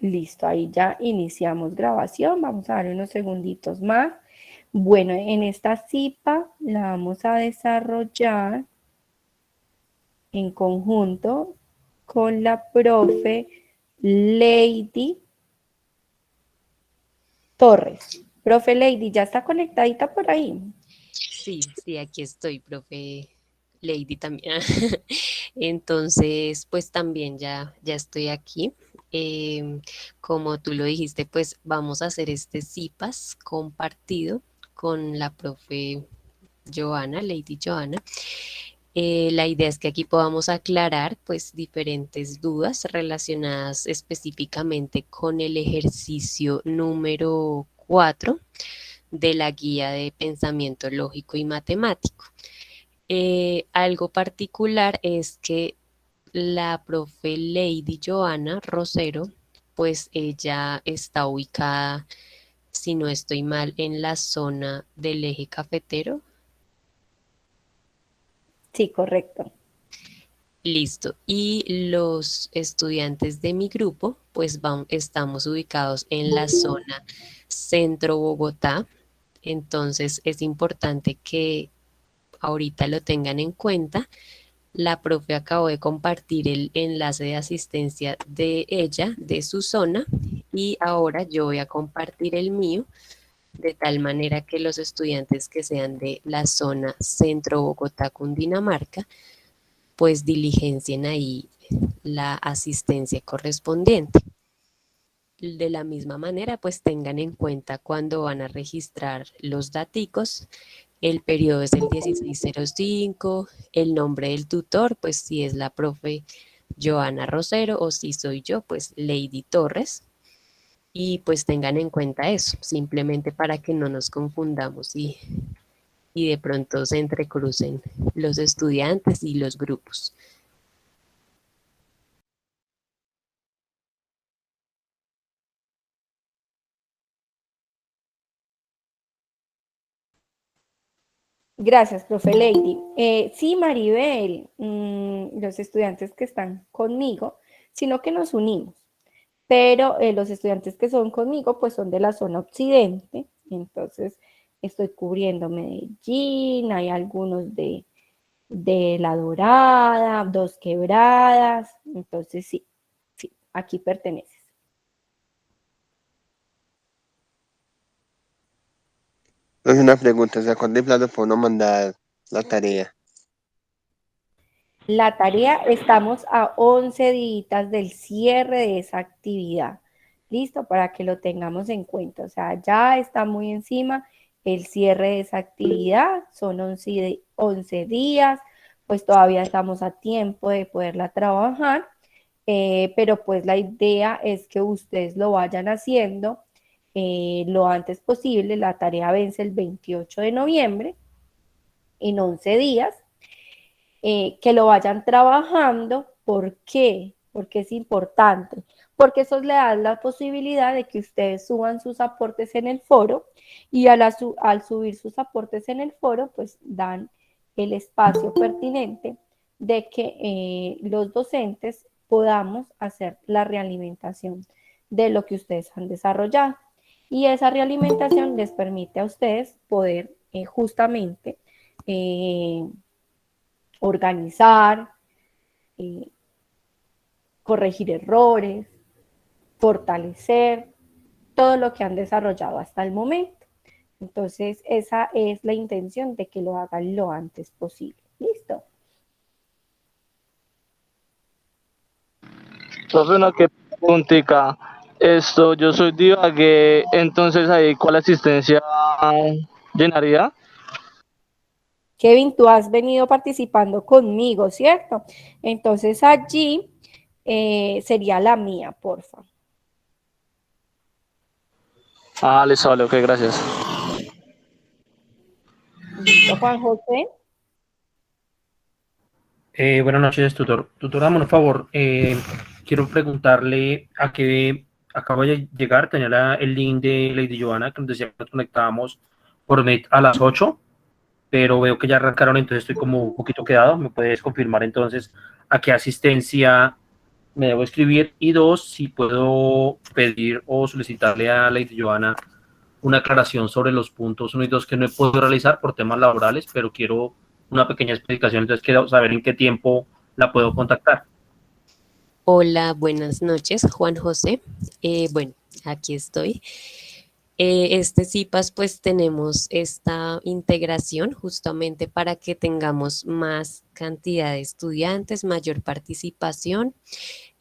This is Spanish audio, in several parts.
Listo, ahí ya iniciamos grabación. Vamos a dar unos segunditos más. Bueno, en esta CIPA la vamos a desarrollar en conjunto con la profe Lady Torres. Profe Lady, ¿ya está conectadita por ahí? Sí, aquí estoy, profe Lady también. Entonces, pues también ya estoy aquí. Como tú lo dijiste, pues vamos a hacer este CIPAS compartido con la profe Joana, Lady Joana. La idea es que aquí podamos aclarar pues diferentes dudas relacionadas específicamente con el ejercicio número 4 de la guía de pensamiento lógico y matemático. Algo particular es que la profe Lady Joana Rosero, pues ella está ubicada, si no estoy mal, en la zona del eje cafetero. Sí, correcto. Listo. Y los estudiantes de mi grupo, pues estamos ubicados en la zona centro Bogotá. Entonces es importante que ahorita lo tengan en cuenta. La profe acabó de compartir el enlace de asistencia de ella, de su zona, y ahora yo voy a compartir el mío, de tal manera que los estudiantes que sean de la zona centro Bogotá, Cundinamarca, pues diligencien ahí la asistencia correspondiente. De la misma manera, pues tengan en cuenta cuando van a registrar los daticos. El periodo es el 1605, el nombre del tutor, pues si es la profe Joana Rosero o si soy yo, pues Lady Torres. Y pues tengan en cuenta eso, simplemente para que no nos confundamos y de pronto se entrecrucen los estudiantes y los grupos. Gracias, profe Lady. Sí, Maribel, los estudiantes que están conmigo, sino que nos unimos, pero los estudiantes que son conmigo, pues son de la zona occidente, entonces estoy cubriendo Medellín, hay algunos de La Dorada, Dos Quebradas, entonces sí, sí, aquí perteneces. Es una pregunta, ¿se ha contemplado por no mandar la tarea? La tarea, estamos a 11 días del cierre de esa actividad. Listo, para que lo tengamos en cuenta. O sea, ya está muy encima el cierre de esa actividad. Son 11 días, pues todavía estamos a tiempo de poderla trabajar. Pero pues la idea es que ustedes lo vayan haciendo lo antes posible. La tarea vence el 28 de noviembre, en 11 días. Que lo vayan trabajando. ¿Por qué? Porque es importante. Porque eso le da la posibilidad de que ustedes suban sus aportes en el foro y al subir sus aportes en el foro, pues dan el espacio pertinente de que los docentes podamos hacer la realimentación de lo que ustedes han desarrollado. Y esa realimentación les permite a ustedes poder justamente organizar, eh, corregir errores, fortalecer todo lo que han desarrollado hasta el momento. Entonces, esa es la intención de que lo hagan lo antes posible. ¿Listo? Profe, una que preguntica. Yo soy de Ibagué, entonces ahí, ¿cuál asistencia llenaría? Kevin, tú has venido participando conmigo, ¿cierto? Entonces allí sería la mía, porfa. Ah, listo, vale, ok, gracias. Listo, Juan José. Buenas noches, tutor. Tutor, dame un favor. Quiero preguntarle a qué acabo de llegar. Tenía el link de Lady Joana que nos decía que nos conectábamos por Meet a las 8, pero veo que ya arrancaron, entonces estoy como un poquito quedado. ¿Me puedes confirmar entonces a qué asistencia me debo escribir, y dos, si puedo pedir o solicitarle a Lady Joana una aclaración sobre los puntos 1 y 2 que no he podido realizar por temas laborales, pero quiero una pequeña explicación, entonces quiero saber en qué tiempo la puedo contactar. Hola, buenas noches, Juan José. Bueno, aquí estoy. Este CIPAS, pues tenemos esta integración justamente para que tengamos más cantidad de estudiantes, mayor participación.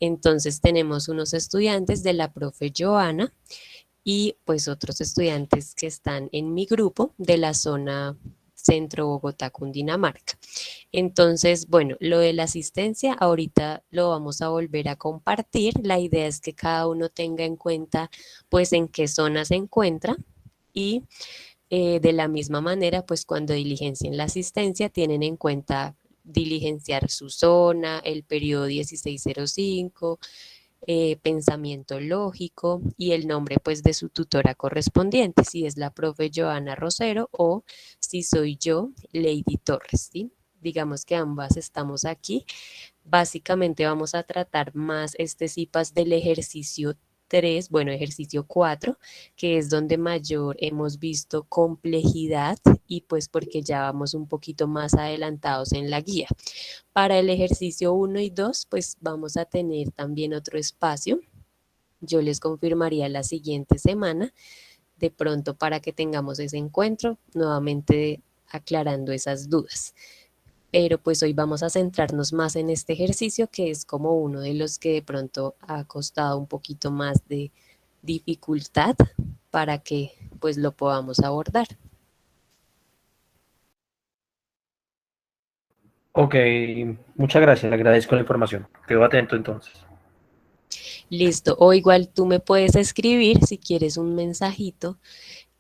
Entonces tenemos unos estudiantes de la profe Joana y pues otros estudiantes que están en mi grupo de la zona Centro Bogotá, Cundinamarca. Entonces, bueno, lo de la asistencia ahorita lo vamos a volver a compartir. La idea es que cada uno tenga en cuenta pues en qué zona se encuentra y de la misma manera pues cuando diligencien la asistencia tienen en cuenta diligenciar su zona, el periodo 1605, pensamiento lógico y el nombre pues de su tutora correspondiente, si es la profe Joana Rosero o si soy yo, Lady Torres, ¿sí? Digamos que ambas estamos aquí. Básicamente vamos a tratar más este CIPAS del ejercicio 3, bueno, ejercicio 4, que es donde mayor hemos visto complejidad y pues porque ya vamos un poquito más adelantados en la guía. Para el ejercicio 1 y 2, pues vamos a tener también otro espacio. Yo les confirmaría la siguiente semana, de pronto para que tengamos ese encuentro, nuevamente aclarando esas dudas. Pero pues hoy vamos a centrarnos más en este ejercicio que es como uno de los que de pronto ha costado un poquito más de dificultad para que pues lo podamos abordar. Ok, muchas gracias, le agradezco la información. Quedo atento entonces. Listo, o igual tú me puedes escribir si quieres un mensajito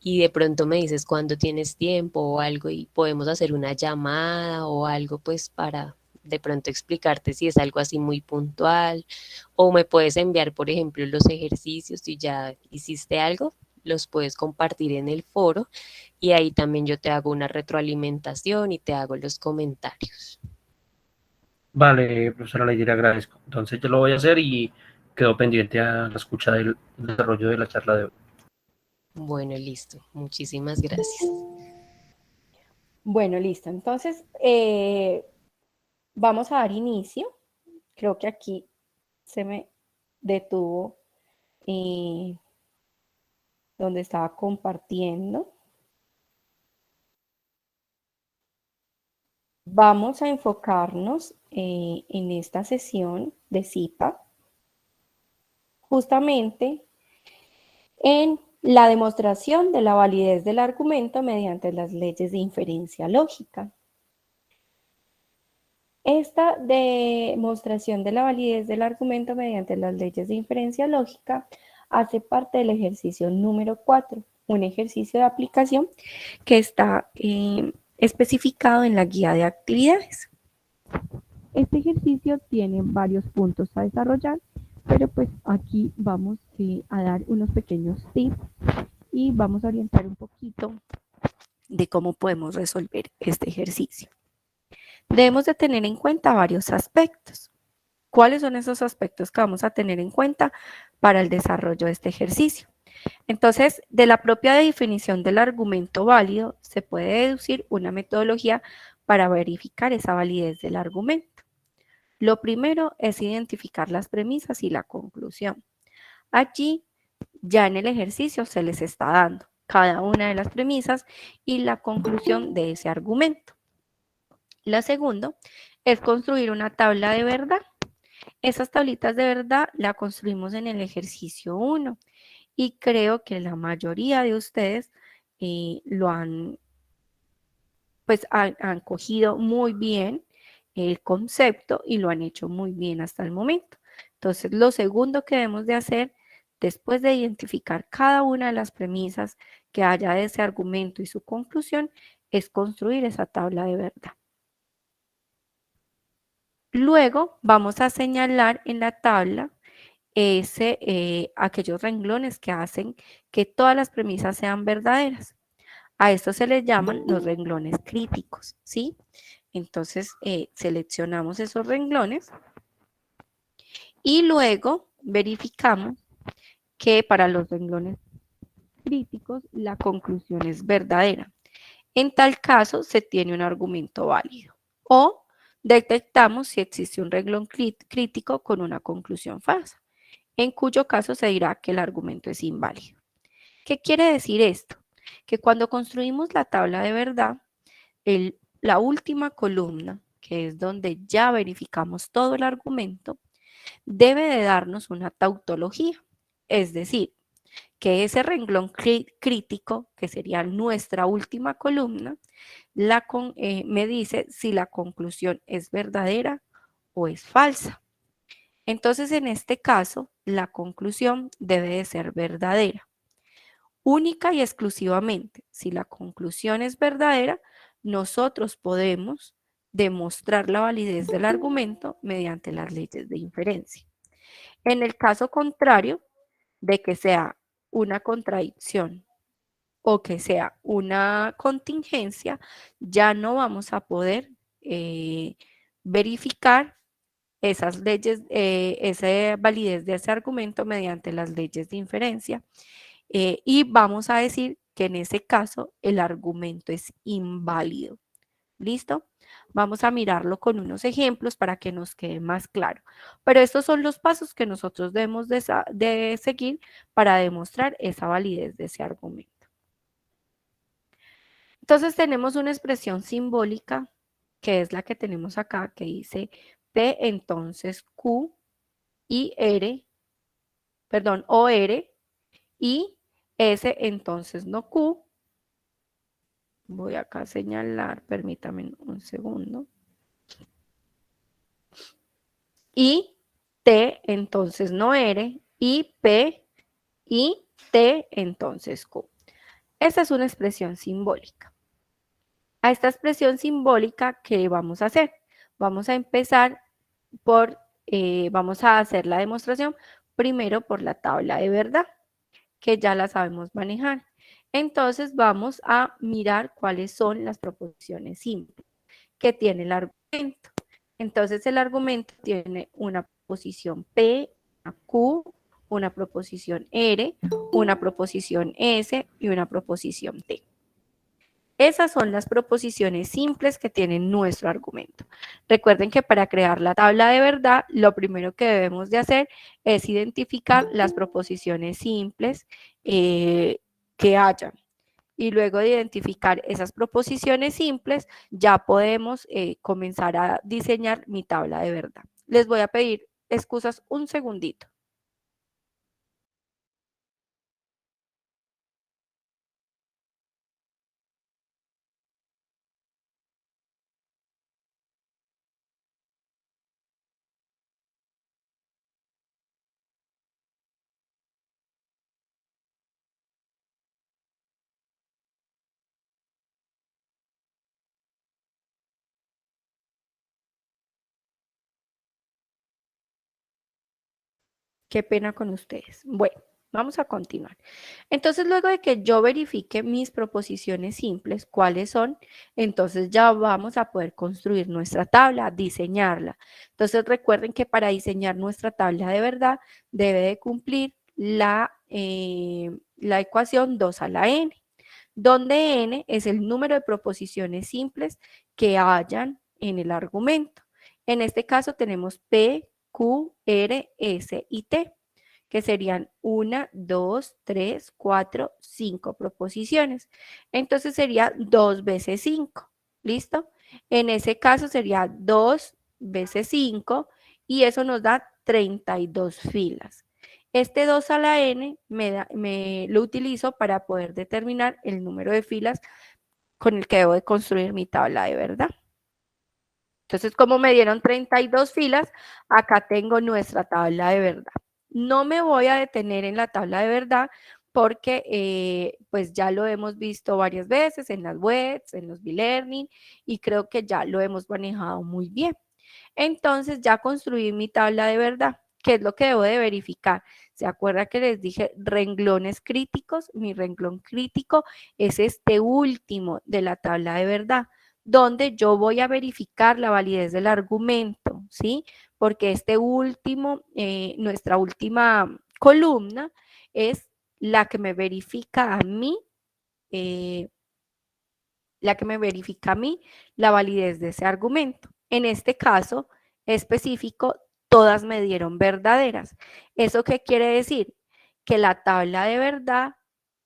y de pronto me dices cuándo tienes tiempo o algo y podemos hacer una llamada o algo pues para de pronto explicarte si es algo así muy puntual o me puedes enviar por ejemplo los ejercicios si ya hiciste algo, los puedes compartir en el foro y ahí también yo te hago una retroalimentación y te hago los comentarios. Vale, profesora Lady, le agradezco. Entonces yo lo voy a hacer y quedo pendiente a la escucha del desarrollo de la charla de hoy. Bueno, listo. Muchísimas gracias. Bueno, listo. Entonces, vamos a dar inicio. Creo que aquí se me detuvo donde estaba compartiendo. Vamos a enfocarnos en esta sesión de CIPA justamente en la demostración de la validez del argumento mediante las leyes de inferencia lógica. Esta demostración de la validez del argumento mediante las leyes de inferencia lógica hace parte del ejercicio número 4, un ejercicio de aplicación que está especificado en la guía de actividades. Este ejercicio tiene varios puntos a desarrollar, pero pues aquí vamos a dar unos pequeños tips y vamos a orientar un poquito de cómo podemos resolver este ejercicio. Debemos de tener en cuenta varios aspectos. ¿Cuáles son esos aspectos que vamos a tener en cuenta para el desarrollo de este ejercicio? Entonces, de la propia definición del argumento válido, se puede deducir una metodología para verificar esa validez del argumento. Lo primero es identificar las premisas y la conclusión. Allí, ya en el ejercicio se les está dando cada una de las premisas y la conclusión de ese argumento. La segunda es construir una tabla de verdad. Esas tablitas de verdad la construimos en el ejercicio 1 y creo que la mayoría de ustedes lo han, pues han cogido muy bien el concepto y lo han hecho muy bien hasta el momento. Entonces, lo segundo que debemos de hacer, después de identificar cada una de las premisas que haya de ese argumento y su conclusión, es construir esa tabla de verdad. Luego vamos a señalar en la tabla aquellos renglones que hacen que todas las premisas sean verdaderas. A esto se les llaman los renglones críticos, ¿sí? Entonces seleccionamos esos renglones Y luego verificamos que para los renglones críticos la conclusión es verdadera. En tal caso se tiene un argumento válido. O detectamos si existe un renglón crítico con una conclusión falsa, en cuyo caso se dirá que el argumento es inválido. ¿Qué quiere decir esto? Que cuando construimos la tabla de verdad, la última columna, que es donde ya verificamos todo el argumento, debe de darnos una tautología, es decir, que ese renglón crítico, que sería nuestra última columna, me dice si la conclusión es verdadera o es falsa. Entonces, en este caso, la conclusión debe de ser verdadera. Única y exclusivamente, si la conclusión es verdadera, nosotros podemos demostrar la validez del argumento mediante las leyes de inferencia. En el caso contrario, de que sea una contradicción o que sea una contingencia, ya no vamos a poder verificar esas leyes, esa validez de ese argumento mediante las leyes de inferencia y vamos a decir que en ese caso el argumento es inválido. ¿Listo? Vamos a mirarlo con unos ejemplos para que nos quede más claro. Pero estos son los pasos que nosotros debemos de seguir para demostrar esa validez de ese argumento. Entonces tenemos una expresión simbólica que es la que tenemos acá, que dice P entonces Q y R, perdón, OR y S entonces no Q. Voy acá a señalar, permítame un segundo. Y T entonces no R y P y T entonces Q. Esta es una expresión simbólica. A esta expresión simbólica, ¿qué vamos a hacer? Vamos a empezar por, vamos a hacer la demostración primero por la tabla de verdad, que ya la sabemos manejar. Entonces vamos a mirar cuáles son las proposiciones simples que tiene el argumento. Entonces el argumento tiene una proposición P, una Q, una proposición R, una proposición S y una proposición T. Esas son las proposiciones simples que tiene nuestro argumento. Recuerden que para crear la tabla de verdad, lo primero que debemos de hacer es identificar las proposiciones simples que hayan. Y luego de identificar esas proposiciones simples, ya podemos comenzar a diseñar mi tabla de verdad. Les voy a pedir excusas un segundito. Qué pena con ustedes. Bueno, vamos a continuar. Entonces, luego de que yo verifique mis proposiciones simples, cuáles son, entonces ya vamos a poder construir nuestra tabla, diseñarla. Entonces, recuerden que para diseñar nuestra tabla de verdad debe de cumplir la ecuación 2 a la n, donde n es el número de proposiciones simples que hayan en el argumento. En este caso tenemos P, Q, R, S y T, que serían 1, 2, 3, 4, 5 proposiciones. Entonces sería 2 veces 5, ¿listo? En ese caso sería 2 veces 5 y eso nos da 32 filas. Este 2 a la n lo utilizo para poder determinar el número de filas con el que debo de construir mi tabla de verdad. Entonces, como me dieron 32 filas, acá tengo nuestra tabla de verdad. No me voy a detener en la tabla de verdad porque pues ya lo hemos visto varias veces en las webs, en los B-Learning y creo que ya lo hemos manejado muy bien. Entonces ya construí mi tabla de verdad. ¿Qué es lo que debo de verificar? ¿Se acuerda que les dije renglones críticos? Mi renglón crítico es este último de la tabla de verdad, donde yo voy a verificar la validez del argumento, ¿sí? porque nuestra última columna es la que me verifica a mí, la validez de ese argumento. En este caso específico, todas me dieron verdaderas. ¿Eso qué quiere decir? Que la tabla de verdad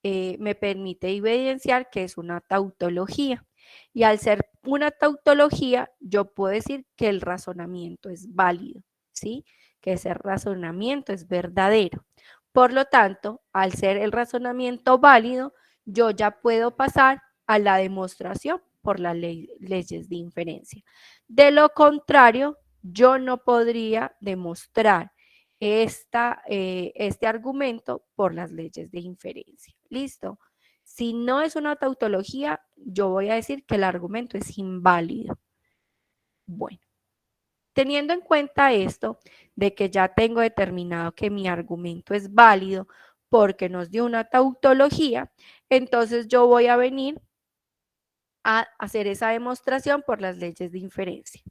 me permite evidenciar que es una tautología. Y al ser una tautología, yo puedo decir que el razonamiento es válido, ¿sí? Que ese razonamiento es verdadero. Por lo tanto, al ser el razonamiento válido, yo ya puedo pasar a la demostración por las leyes de inferencia. De lo contrario, yo no podría demostrar este argumento por las leyes de inferencia. ¿Listo? Si no es una tautología, yo voy a decir que el argumento es inválido. Bueno, teniendo en cuenta esto, de que ya tengo determinado que mi argumento es válido porque nos dio una tautología, entonces yo voy a venir a hacer esa demostración por las leyes de inferencia.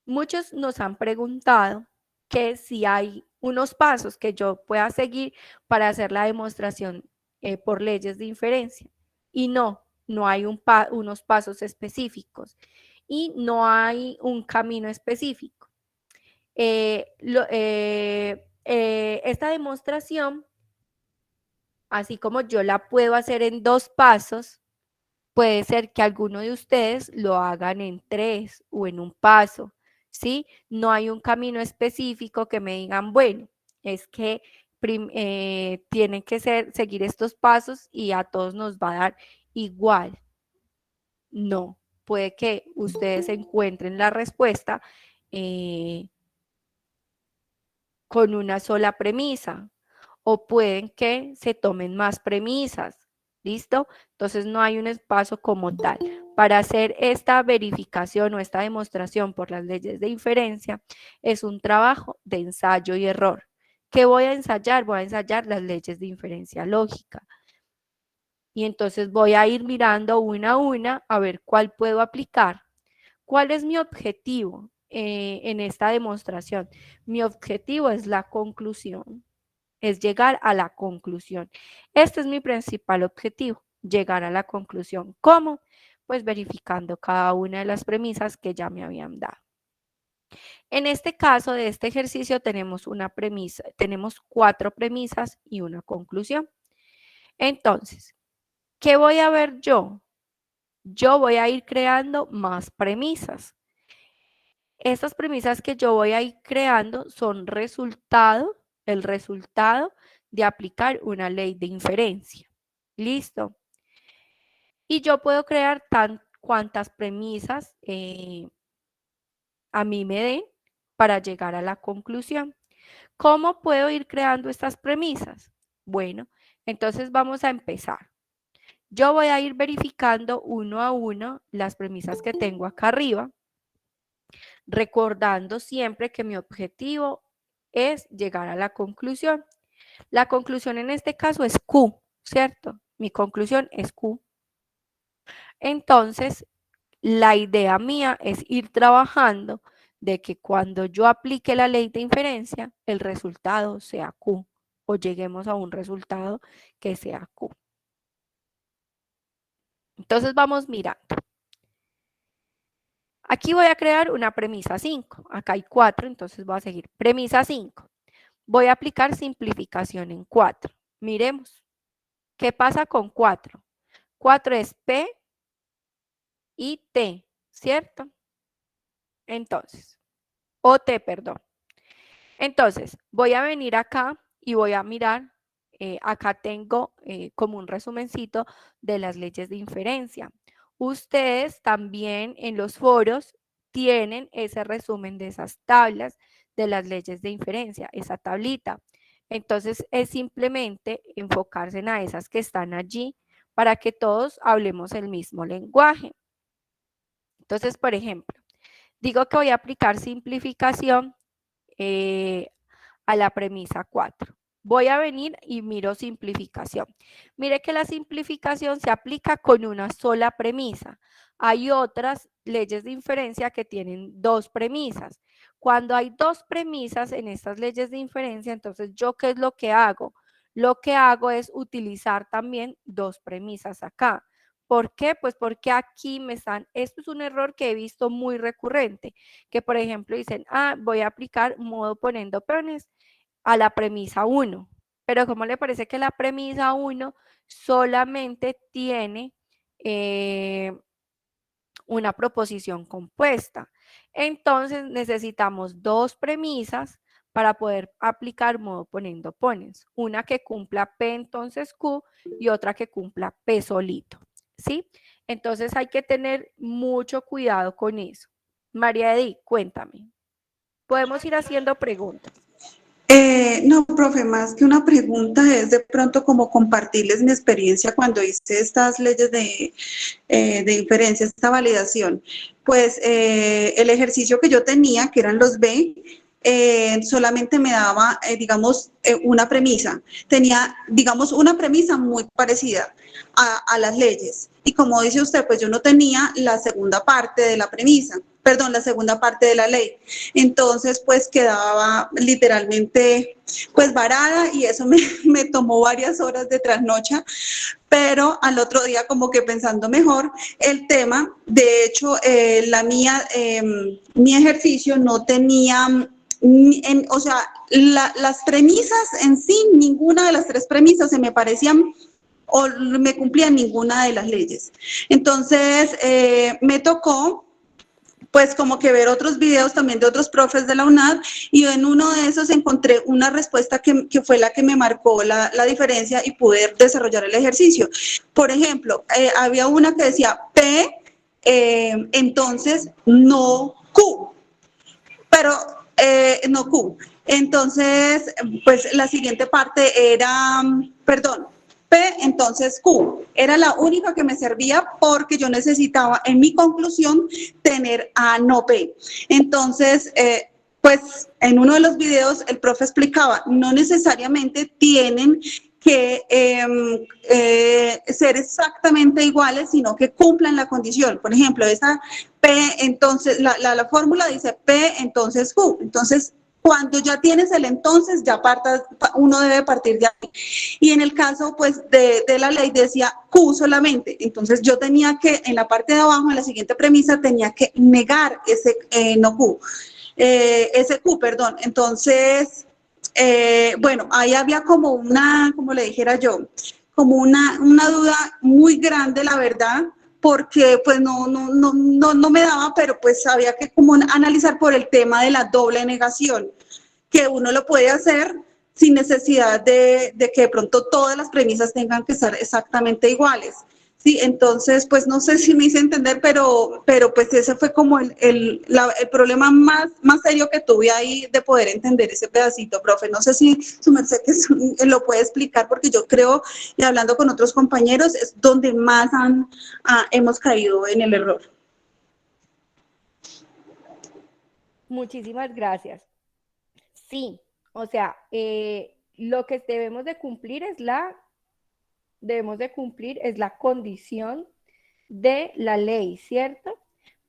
Muchos nos han preguntado que si hay unos pasos que yo pueda seguir para hacer la demostración por leyes de inferencia. Y no hay unos pasos específicos y no hay un camino específico. Esta demostración, así como yo la puedo hacer en 2 pasos, puede ser que alguno de ustedes lo hagan en 3 o en un paso, ¿sí? No hay un camino específico que me digan, bueno, es que tienen que seguir estos pasos y a todos nos va a dar igual. No, puede que ustedes encuentren la respuesta con una sola premisa o pueden que se tomen más premisas. ¿Listo? Entonces no hay un espacio como tal. Para hacer esta verificación o esta demostración por las leyes de inferencia es un trabajo de ensayo y error. ¿Qué voy a ensayar? Voy a ensayar las leyes de inferencia lógica. Y entonces voy a ir mirando una a una a ver cuál puedo aplicar. ¿Cuál es mi objetivo en esta demostración? Mi objetivo es la conclusión. Es llegar a la conclusión. Este es mi principal objetivo, llegar a la conclusión. ¿Cómo? Pues verificando cada una de las premisas que ya me habían dado. En este caso de este ejercicio tenemos 4 premisas y una conclusión. Entonces, ¿qué voy a ver yo? Yo voy a ir creando más premisas. Estas premisas que yo voy a ir creando son el resultado de aplicar una ley de inferencia. ¿Listo? Y yo puedo crear cuantas premisas a mí me den para llegar a la conclusión. ¿Cómo puedo ir creando estas premisas? Bueno, entonces vamos a empezar. Yo voy a ir verificando uno a uno las premisas que tengo acá arriba, recordando siempre que mi objetivo es llegar a la conclusión. La conclusión en este caso es Q, ¿cierto? Mi conclusión es Q. Entonces, la idea mía es ir trabajando de que cuando yo aplique la ley de inferencia, el resultado sea Q o lleguemos a un resultado que sea Q. Entonces vamos mirando. Aquí voy a crear una premisa 5. Acá hay 4, entonces voy a seguir. Premisa 5. Voy a aplicar simplificación en 4. Miremos. ¿Qué pasa con 4? 4 es P y T, ¿cierto? Entonces, o T, perdón. Entonces, voy a venir acá y voy a mirar. Acá tengo como un resumencito de las leyes de inferencia. Ustedes también en los foros tienen ese resumen de esas tablas de las leyes de inferencia, esa tablita. Entonces, es simplemente enfocarse en a esas que están allí para que todos hablemos el mismo lenguaje. Entonces, por ejemplo, digo que voy a aplicar simplificación a la premisa 4. Voy a venir y miro simplificación. Mire que la simplificación se aplica con una sola premisa. Hay otras leyes de inferencia que tienen 2 premisas. Cuando hay dos premisas en estas leyes de inferencia, entonces ¿yo qué es lo que hago? Lo que hago es utilizar también dos premisas acá. ¿Por qué? Pues porque aquí me están, esto es un error que he visto muy recurrente, que por ejemplo dicen, voy a aplicar modo poniendo peones a la premisa 1, pero ¿cómo le parece que la premisa 1 solamente tiene una proposición compuesta? Entonces necesitamos dos premisas para poder aplicar modo poniendo pones. Una que cumpla P entonces Q y otra que cumpla P solito. ¿Sí? Entonces hay que tener mucho cuidado con eso. María Edith, cuéntame. Podemos ir haciendo preguntas. No, profe, más que una pregunta es de pronto como compartirles mi experiencia cuando hice estas leyes de inferencia, esta validación. Pues el ejercicio que yo tenía, que eran los B, solamente me daba, digamos, una premisa. Tenía, digamos, una premisa muy parecida a las leyes. Y como dice usted, pues yo no tenía la segunda parte de la premisa, perdón, la segunda parte de la ley. Entonces, pues quedaba literalmente, pues varada y eso me tomó varias horas de trasnocha, pero al otro día como que pensando mejor el tema, de hecho, mi ejercicio no tenía, o sea, las premisas en sí, ninguna de las tres premisas se me parecían o me cumplían ninguna de las leyes. Entonces, me tocó pues como que ver otros videos también de otros profes de la UNAD y en uno de esos encontré una respuesta que fue la que me marcó la diferencia y pude desarrollar el ejercicio. Por ejemplo, había una que decía P, entonces no Q, pero no Q. Entonces, pues la siguiente parte era, perdón, P, entonces Q. Era la única que me servía porque yo necesitaba en mi conclusión tener A, no P. Entonces, pues en uno de los videos el profe explicaba, no necesariamente tienen que ser exactamente iguales, sino que cumplan la condición. Por ejemplo, esa P, entonces, la fórmula dice P, entonces Q. Entonces, cuando ya tienes el entonces, ya uno debe partir de ahí. Y en el caso, pues, de la ley decía Q solamente. Entonces, yo tenía que, en la parte de abajo, en la siguiente premisa, tenía que negar ese no Q. Ese Q, perdón. Entonces, bueno, ahí había como como le dijera yo, como una duda muy grande, la verdad, porque pues no me daba, pero pues había que como analizar por el tema de la doble negación, que uno lo puede hacer sin necesidad de que de pronto todas las premisas tengan que ser exactamente iguales. Sí, entonces, pues no sé si me hice entender, pero pues ese fue como el problema más serio que tuve ahí de poder entender ese pedacito, profe. No sé si su merced que lo puede explicar, porque yo creo, y hablando con otros compañeros, es donde más hemos caído en el error. Muchísimas gracias. Sí, o sea, lo que debemos de cumplir es la condición de la ley, ¿cierto?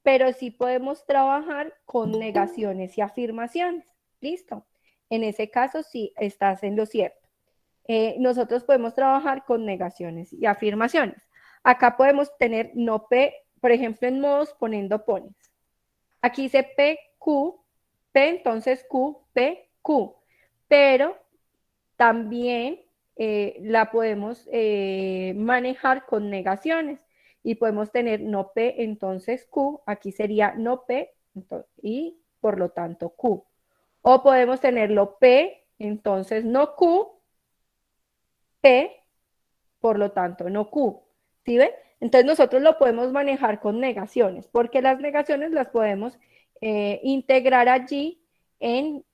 Pero sí podemos trabajar con negaciones y afirmaciones. ¿Listo? En ese caso sí estás en lo cierto. Nosotros podemos trabajar con negaciones y afirmaciones. Acá podemos tener no P, por ejemplo, en modos poniendo pones. Aquí dice P, Q, P, entonces Q, P, Q. Pero también la podemos manejar con negaciones y podemos tener no P, entonces Q, aquí sería no P y por lo tanto Q. O podemos tenerlo P, entonces no Q, P, por lo tanto no Q. ¿Sí ven? Entonces nosotros lo podemos manejar con negaciones, porque las negaciones las podemos integrar allí en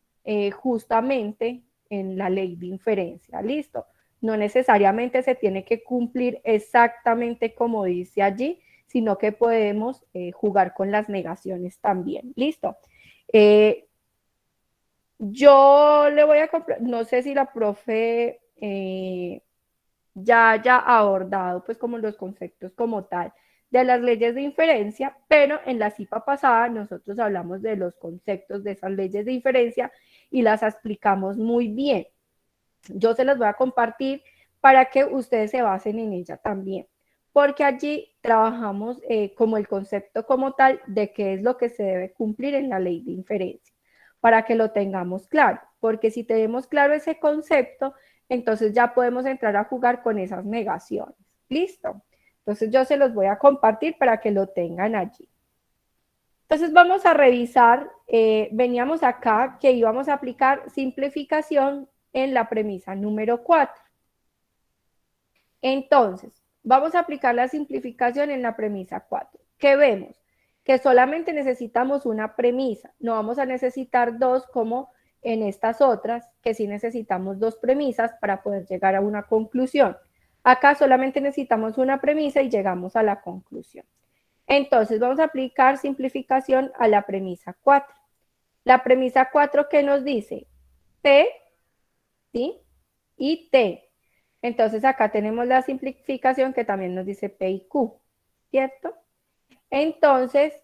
justamente en la ley de inferencia. ¿Listo? No necesariamente se tiene que cumplir exactamente como dice allí, sino que podemos jugar con las negaciones también. ¿Listo? Yo le voy a comprar, no sé si la profe ya haya abordado pues como los conceptos como tal de las leyes de inferencia, pero en la CIPA pasada nosotros hablamos de los conceptos de esas leyes de inferencia y las explicamos muy bien. Yo se las voy a compartir para que ustedes se basen en ella también, porque allí trabajamos como el concepto como tal de qué es lo que se debe cumplir en la ley de inferencia, para que lo tengamos claro, porque si tenemos claro ese concepto, entonces ya podemos entrar a jugar con esas negaciones. ¿Listo? Entonces yo se los voy a compartir para que lo tengan allí. Entonces vamos a revisar, veníamos acá que íbamos a aplicar simplificación en la premisa número 4. Entonces, vamos a aplicar la simplificación en la premisa 4. ¿Qué vemos? Que solamente necesitamos una premisa, no vamos a necesitar dos como en estas otras, que sí necesitamos dos premisas para poder llegar a una conclusión. Acá solamente necesitamos una premisa y llegamos a la conclusión. Entonces, vamos a aplicar simplificación a la premisa 4. La premisa 4, ¿qué nos dice? P, ¿sí? Y T. Entonces, acá tenemos la simplificación que también nos dice P y Q, ¿cierto? Entonces,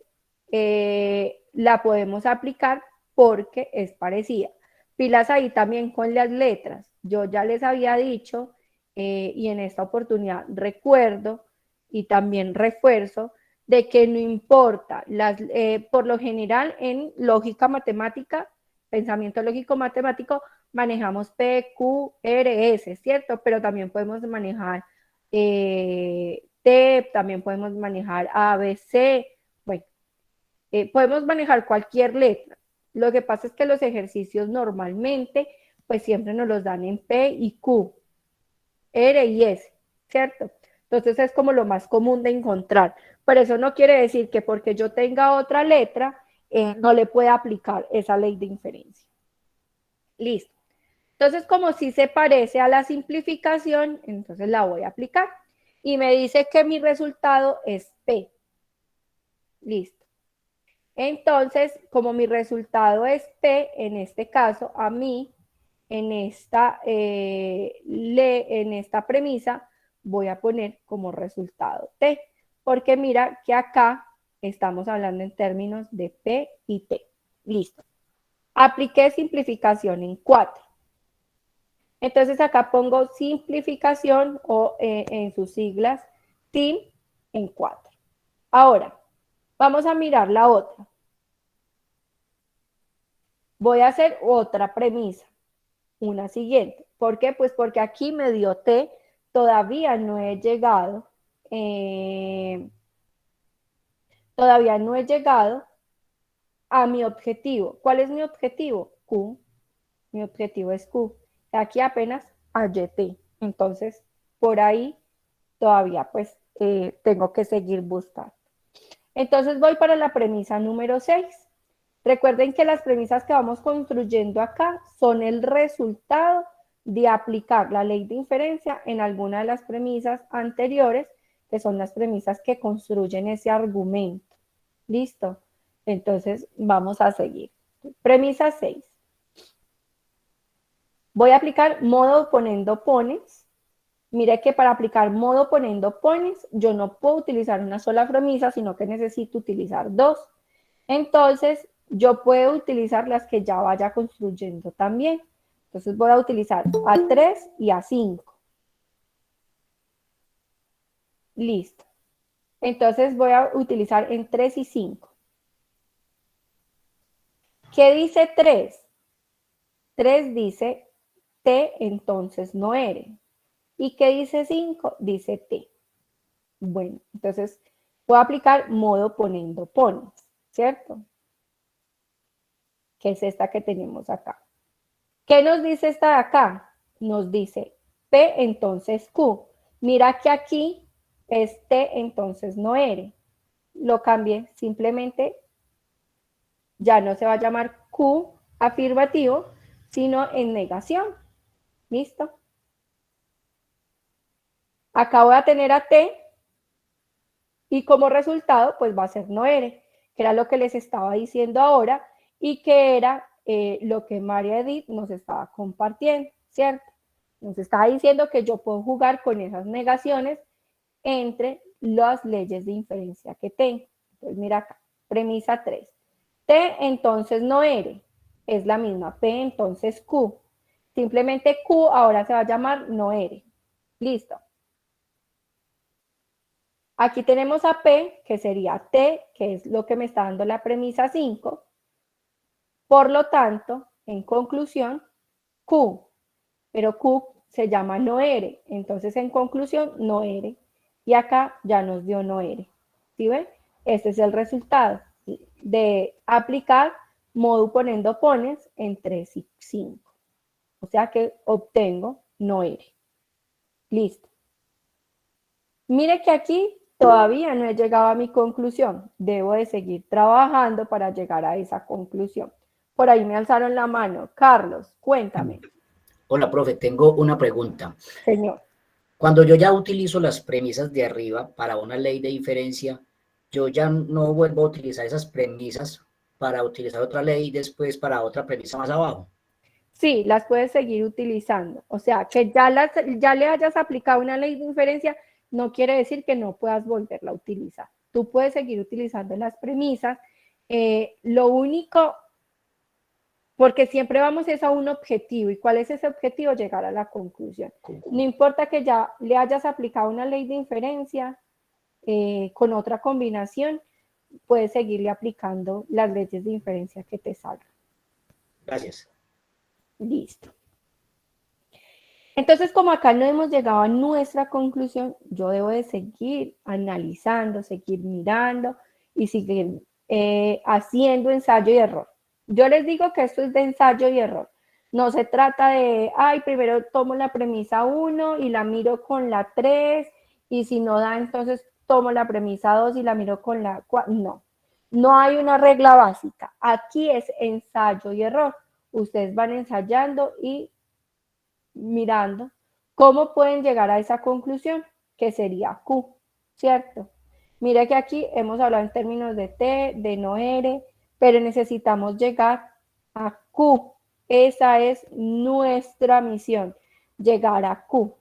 la podemos aplicar porque es parecida. Pilas ahí también con las letras. Yo ya les había dicho, y en esta oportunidad recuerdo y también refuerzo, de que no importa, por lo general en lógica matemática, pensamiento lógico matemático, manejamos P, Q, R, S, ¿cierto? Pero también podemos manejar T, también podemos manejar A, B, C, bueno, podemos manejar cualquier letra. Lo que pasa es que los ejercicios normalmente, pues siempre nos los dan en P y Q, R y S, ¿cierto? Entonces es como lo más común de encontrar. Pero eso no quiere decir que porque yo tenga otra letra, no le pueda aplicar esa ley de inferencia. Listo. Entonces, como si se parece a la simplificación, entonces la voy a aplicar. Y me dice que mi resultado es P. Listo. Entonces, como mi resultado es P, en este caso, a mí, en esta premisa, voy a poner como resultado T. Porque mira que acá estamos hablando en términos de P y T. Listo. Apliqué simplificación en 4. Entonces acá pongo simplificación o en sus siglas SIM en 4. Ahora, vamos a mirar la otra. Voy a hacer otra premisa, una siguiente. ¿Por qué? Pues porque aquí me dio T, todavía no he llegado, a mi objetivo. ¿Cuál es mi objetivo? Q. Mi objetivo es Q. Aquí apenas hallé T. Entonces, por ahí todavía pues tengo que seguir buscando. Entonces voy para la premisa número 6. Recuerden que las premisas que vamos construyendo acá son el resultado de aplicar la ley de inferencia en alguna de las premisas anteriores, que son las premisas que construyen ese argumento. ¿Listo? Entonces vamos a seguir. Premisa 6. Voy a aplicar modo poniendo pones. Mire que para aplicar modo poniendo pones, yo no puedo utilizar una sola premisa, sino que necesito utilizar dos. Entonces, yo puedo utilizar las que ya vaya construyendo también. Entonces, voy a utilizar A3 y A5. Listo. Entonces, voy a utilizar en 3 y 5. ¿Qué dice 3? 3 dice T, entonces no eres. ¿Y qué dice 5? Dice T. Bueno, entonces puedo aplicar modo poniendo pones, ¿cierto? Que es esta que tenemos acá. ¿Qué nos dice esta de acá? Nos dice P, entonces Q. Mira que aquí es T, entonces no eres. Lo cambié, simplemente ya no se va a llamar Q afirmativo, sino en negación. ¿Listo? Acá voy a tener a T y como resultado pues va a ser no eres, que era lo que les estaba diciendo ahora y que era lo que María Edith nos estaba compartiendo, ¿cierto? Nos estaba diciendo que yo puedo jugar con esas negaciones entre las leyes de inferencia que tengo. Entonces, mira acá, premisa 3. T entonces no R, es la misma, P entonces Q. Simplemente Q ahora se va a llamar no R. Listo. Aquí tenemos a P, que sería T, que es lo que me está dando la premisa 5. Por lo tanto, en conclusión, Q, pero Q se llama no R, entonces en conclusión no R. Y acá ya nos dio no R. ¿Sí ven? Este es el resultado de aplicar modo poniendo pones en 3 y 5. O sea que obtengo no R. Listo. Mire que aquí todavía no he llegado a mi conclusión. Debo de seguir trabajando para llegar a esa conclusión. Por ahí me alzaron la mano. Carlos, cuéntame. Hola, profe, tengo una pregunta. Señor. Cuando yo ya utilizo las premisas de arriba para una ley de inferencia, yo ya no vuelvo a utilizar esas premisas para utilizar otra ley después para otra premisa más abajo. Sí, las puedes seguir utilizando. O sea, que ya le hayas aplicado una ley de inferencia, no quiere decir que no puedas volverla a utilizar. Tú puedes seguir utilizando las premisas. Lo único, porque siempre vamos es a un objetivo. ¿Y cuál es ese objetivo? Llegar a la conclusión. No importa que ya le hayas aplicado una ley de inferencia con otra combinación, puedes seguirle aplicando las leyes de inferencia que te salgan. Gracias. Listo. Entonces, como acá no hemos llegado a nuestra conclusión, yo debo de seguir analizando, seguir mirando y seguir haciendo ensayo y error. Yo les digo que esto es de ensayo y error. No se trata de, ay, primero tomo la premisa 1 y la miro con la 3 y si no da, entonces tomo la premisa 2 y la miro con la 4. No, no hay una regla básica. Aquí es ensayo y error. Ustedes van ensayando y mirando cómo pueden llegar a esa conclusión, que sería Q, ¿cierto? Mira que aquí hemos hablado en términos de T, de no R, pero necesitamos llegar a Q. Esa es nuestra misión, llegar a Q.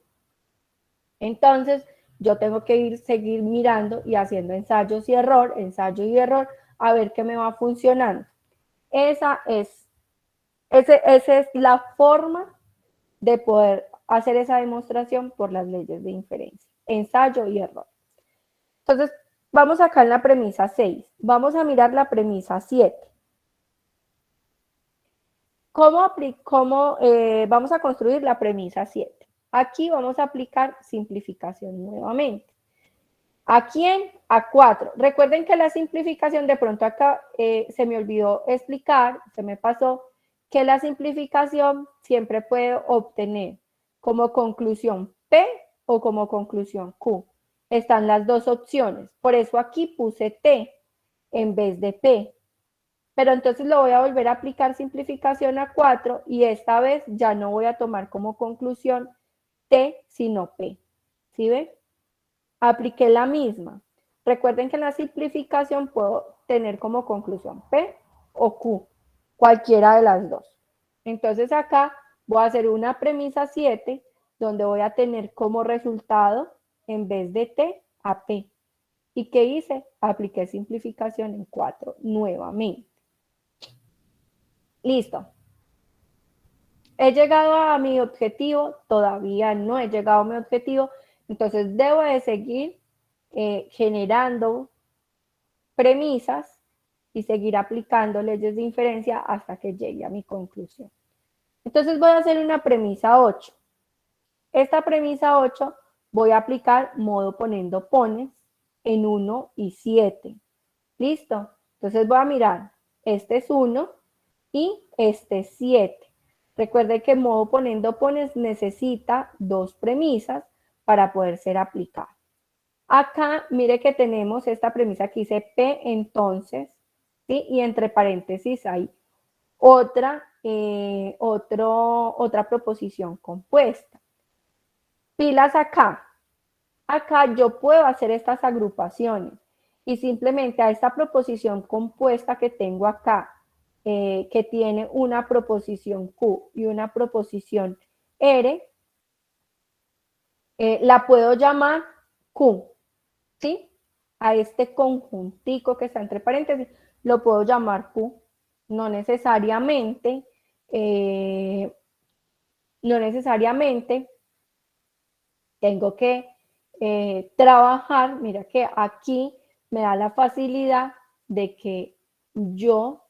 Entonces, yo tengo que seguir mirando y haciendo ensayo y error, a ver qué me va funcionando. Esa es la forma de poder hacer esa demostración por las leyes de inferencia, ensayo y error. Entonces, vamos acá en la premisa 6. Vamos a mirar la premisa 7. Vamos a construir la premisa 7? Aquí vamos a aplicar simplificación nuevamente. ¿A quién? A 4. Recuerden que la simplificación, de pronto acá se me olvidó explicar, se me pasó, que la simplificación siempre puede obtener como conclusión P o como conclusión Q. Están las dos opciones. Por eso aquí puse T en vez de P. Pero entonces lo voy a volver a aplicar simplificación a 4 y esta vez ya no voy a tomar como conclusión T, sino P. ¿Sí ven? Apliqué la misma. Recuerden que en la simplificación puedo tener como conclusión P o Q, cualquiera de las dos. Entonces acá voy a hacer una premisa 7 donde voy a tener como resultado en vez de T a P. ¿Y qué hice? Apliqué simplificación en 4 nuevamente. Listo. ¿He llegado a mi objetivo? Todavía no he llegado a mi objetivo. Entonces debo de seguir generando premisas y seguir aplicando leyes de inferencia hasta que llegue a mi conclusión. Entonces voy a hacer una premisa 8. Esta premisa 8 voy a aplicar modo poniendo pones en 1 y 7. ¿Listo? Entonces voy a mirar, este es 1 y este es 7. Recuerde que modo poniendo pones necesita dos premisas para poder ser aplicado. Acá, mire que tenemos esta premisa que dice P entonces, ¿sí? Y entre paréntesis hay otra proposición compuesta. Pilas acá. Acá yo puedo hacer estas agrupaciones y simplemente a esta proposición compuesta que tengo acá, que tiene una proposición Q y una proposición R, la puedo llamar Q. ¿sí? A este conjuntico que está entre paréntesis, lo puedo llamar Q. No necesariamente, no necesariamente tengo que trabajar. Mira que aquí me da la facilidad de que yo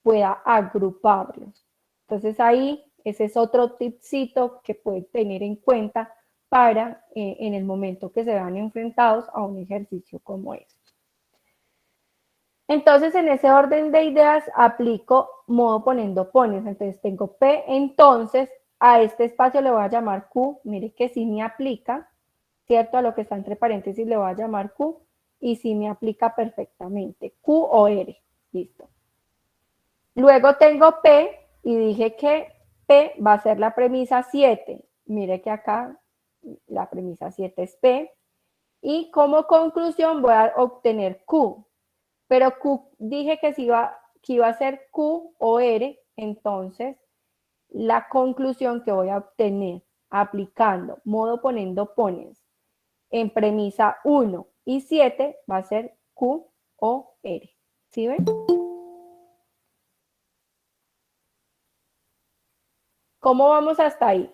pueda agruparlos. Entonces ahí, ese es otro tipcito que pueden tener en cuenta para en el momento que se vean enfrentados a un ejercicio como este. Entonces, en ese orden de ideas, aplico modo poniendo pones. Entonces, tengo P, entonces, a este espacio le voy a llamar Q. Mire que sí me aplica, ¿cierto? A lo que está entre paréntesis le voy a llamar Q y sí me aplica perfectamente. Q o R. Listo. Luego tengo P y dije que P va a ser la premisa 7. Mire que acá la premisa 7 es P. Y como conclusión voy a obtener Q. Pero Q, dije que iba a ser Q o R, entonces la conclusión que voy a obtener aplicando modo poniendo pones en premisa 1 y 7 va a ser Q o R. ¿Sí ven? ¿Cómo vamos hasta ahí?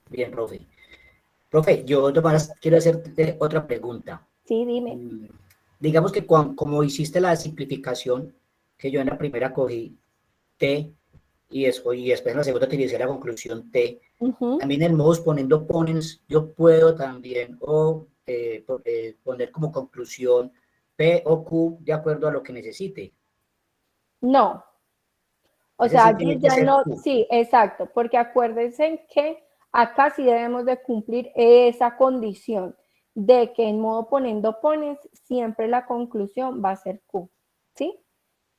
Bien, profe. Profe, yo de todas maneras quiero hacerte otra pregunta. Sí, dime. Digamos que como hiciste la simplificación, que yo en la primera cogí T y después en la segunda utilicé la conclusión T, también en modos poniendo ponens, yo puedo también poner como conclusión P o Q de acuerdo a lo que necesite. No. O Ese sea, sí allí tiene que ya ser no, Q. sí, exacto, porque acuérdense que acá sí debemos de cumplir esa condición de que en modo poniendo pones, siempre la conclusión va a ser Q, ¿sí?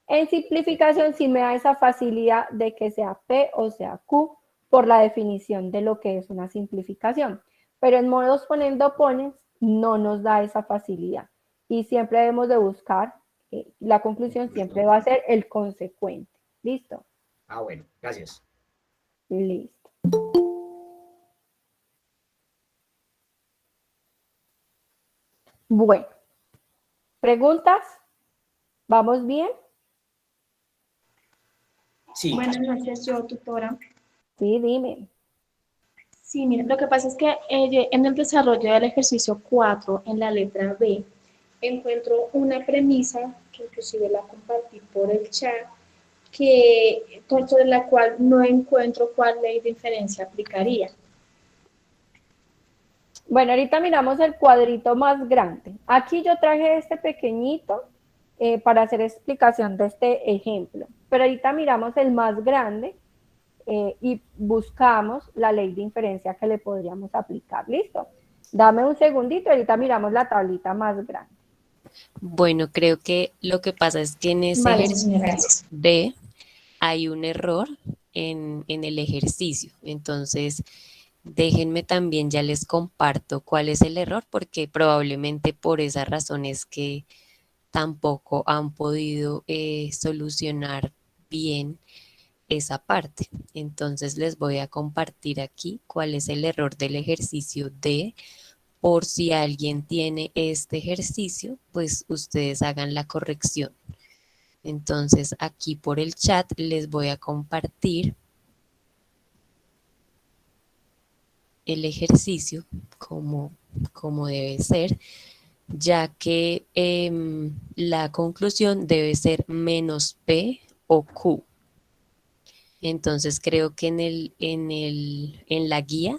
En simplificación sí me da esa facilidad de que sea P o sea Q por la definición de lo que es una simplificación, pero en modos poniendo pones no nos da esa facilidad y siempre debemos de buscar, la conclusión siempre va a ser el consecuente, ¿listo? Ah, bueno, gracias. Listo. Bueno, ¿preguntas? ¿Vamos bien? Sí. Buenas noches, yo, tutora. Sí, dime. Sí, mire, lo que pasa es que en el desarrollo del ejercicio 4, en la letra B, encuentro una premisa, que inclusive la compartí por el chat, sobre la cual no encuentro cuál ley de inferencia aplicaría. Bueno, ahorita miramos el cuadrito más grande. Aquí yo traje este pequeñito para hacer explicación de este ejemplo. Pero ahorita miramos el más grande y buscamos la ley de inferencia que le podríamos aplicar. ¿Listo? Dame un segundito, ahorita miramos la tablita más grande. Bueno, creo que lo que pasa es que en ese Vale, sí, señora, ejercicio gracias. D hay un error en el ejercicio. Entonces, déjenme también, ya les comparto cuál es el error, porque probablemente por esa razón es que tampoco han podido solucionar bien esa parte. Entonces les voy a compartir aquí cuál es el error del ejercicio D. Por si alguien tiene este ejercicio, pues ustedes hagan la corrección. Entonces aquí por el chat les voy a compartir el ejercicio como debe ser, ya que la conclusión debe ser menos P o Q. Entonces creo que en la guía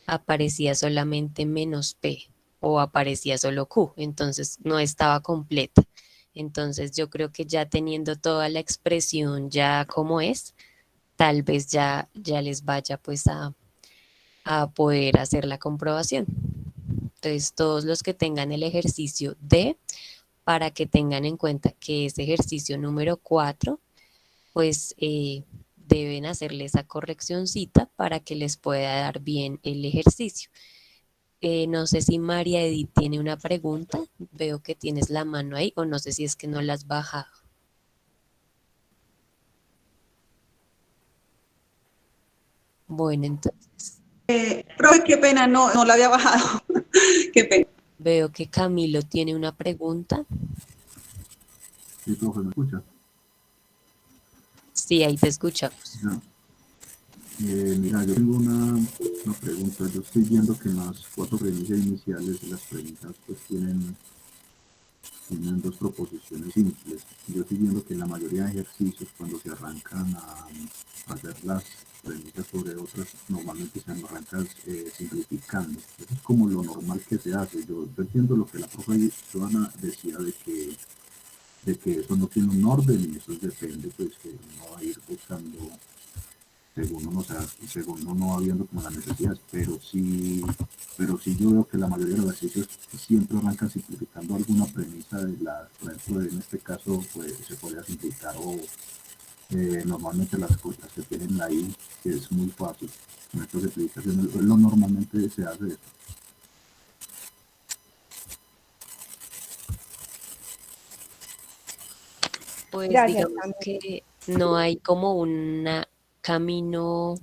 aparecía solamente menos P o aparecía solo Q, entonces no estaba completa. Entonces yo creo que ya teniendo toda la expresión ya como es, tal vez ya les vaya pues a poder hacer la comprobación. Entonces todos los que tengan el ejercicio D, para que tengan en cuenta que ese ejercicio número 4, pues deben hacerle esa correccioncita para que les pueda dar bien el ejercicio. No sé si María Edith tiene una pregunta. Veo que tienes la mano ahí, o no sé si es que no la has bajado. Bueno, entonces. Profe, qué pena, no la había bajado. Qué pena. Veo que Camilo tiene una pregunta. Sí, profe, ¿me escucha? Sí, ahí te escuchamos. Ya. Mira, yo tengo una pregunta. Yo estoy viendo que en las 4 premisas iniciales las premisas pues tienen dos proposiciones simples. Yo estoy viendo que en la mayoría de ejercicios cuando se arrancan a hacer las premisas sobre otras, normalmente se arrancan simplificando. Eso es como lo normal que se hace. Yo entiendo lo que la profe Joana decía de que eso no tiene un orden y eso depende, pues que uno va a ir buscando según uno va viendo como las necesidades, pero sí yo veo que la mayoría de los ejercicios siempre arrancan simplificando alguna premisa por ejemplo, en este caso pues, se podría simplificar o normalmente las cosas que tienen ahí, que es muy fácil, con estas simplificaciones, lo normalmente se hace eso. Pues Gracias, digamos Camilo. que no hay como un camino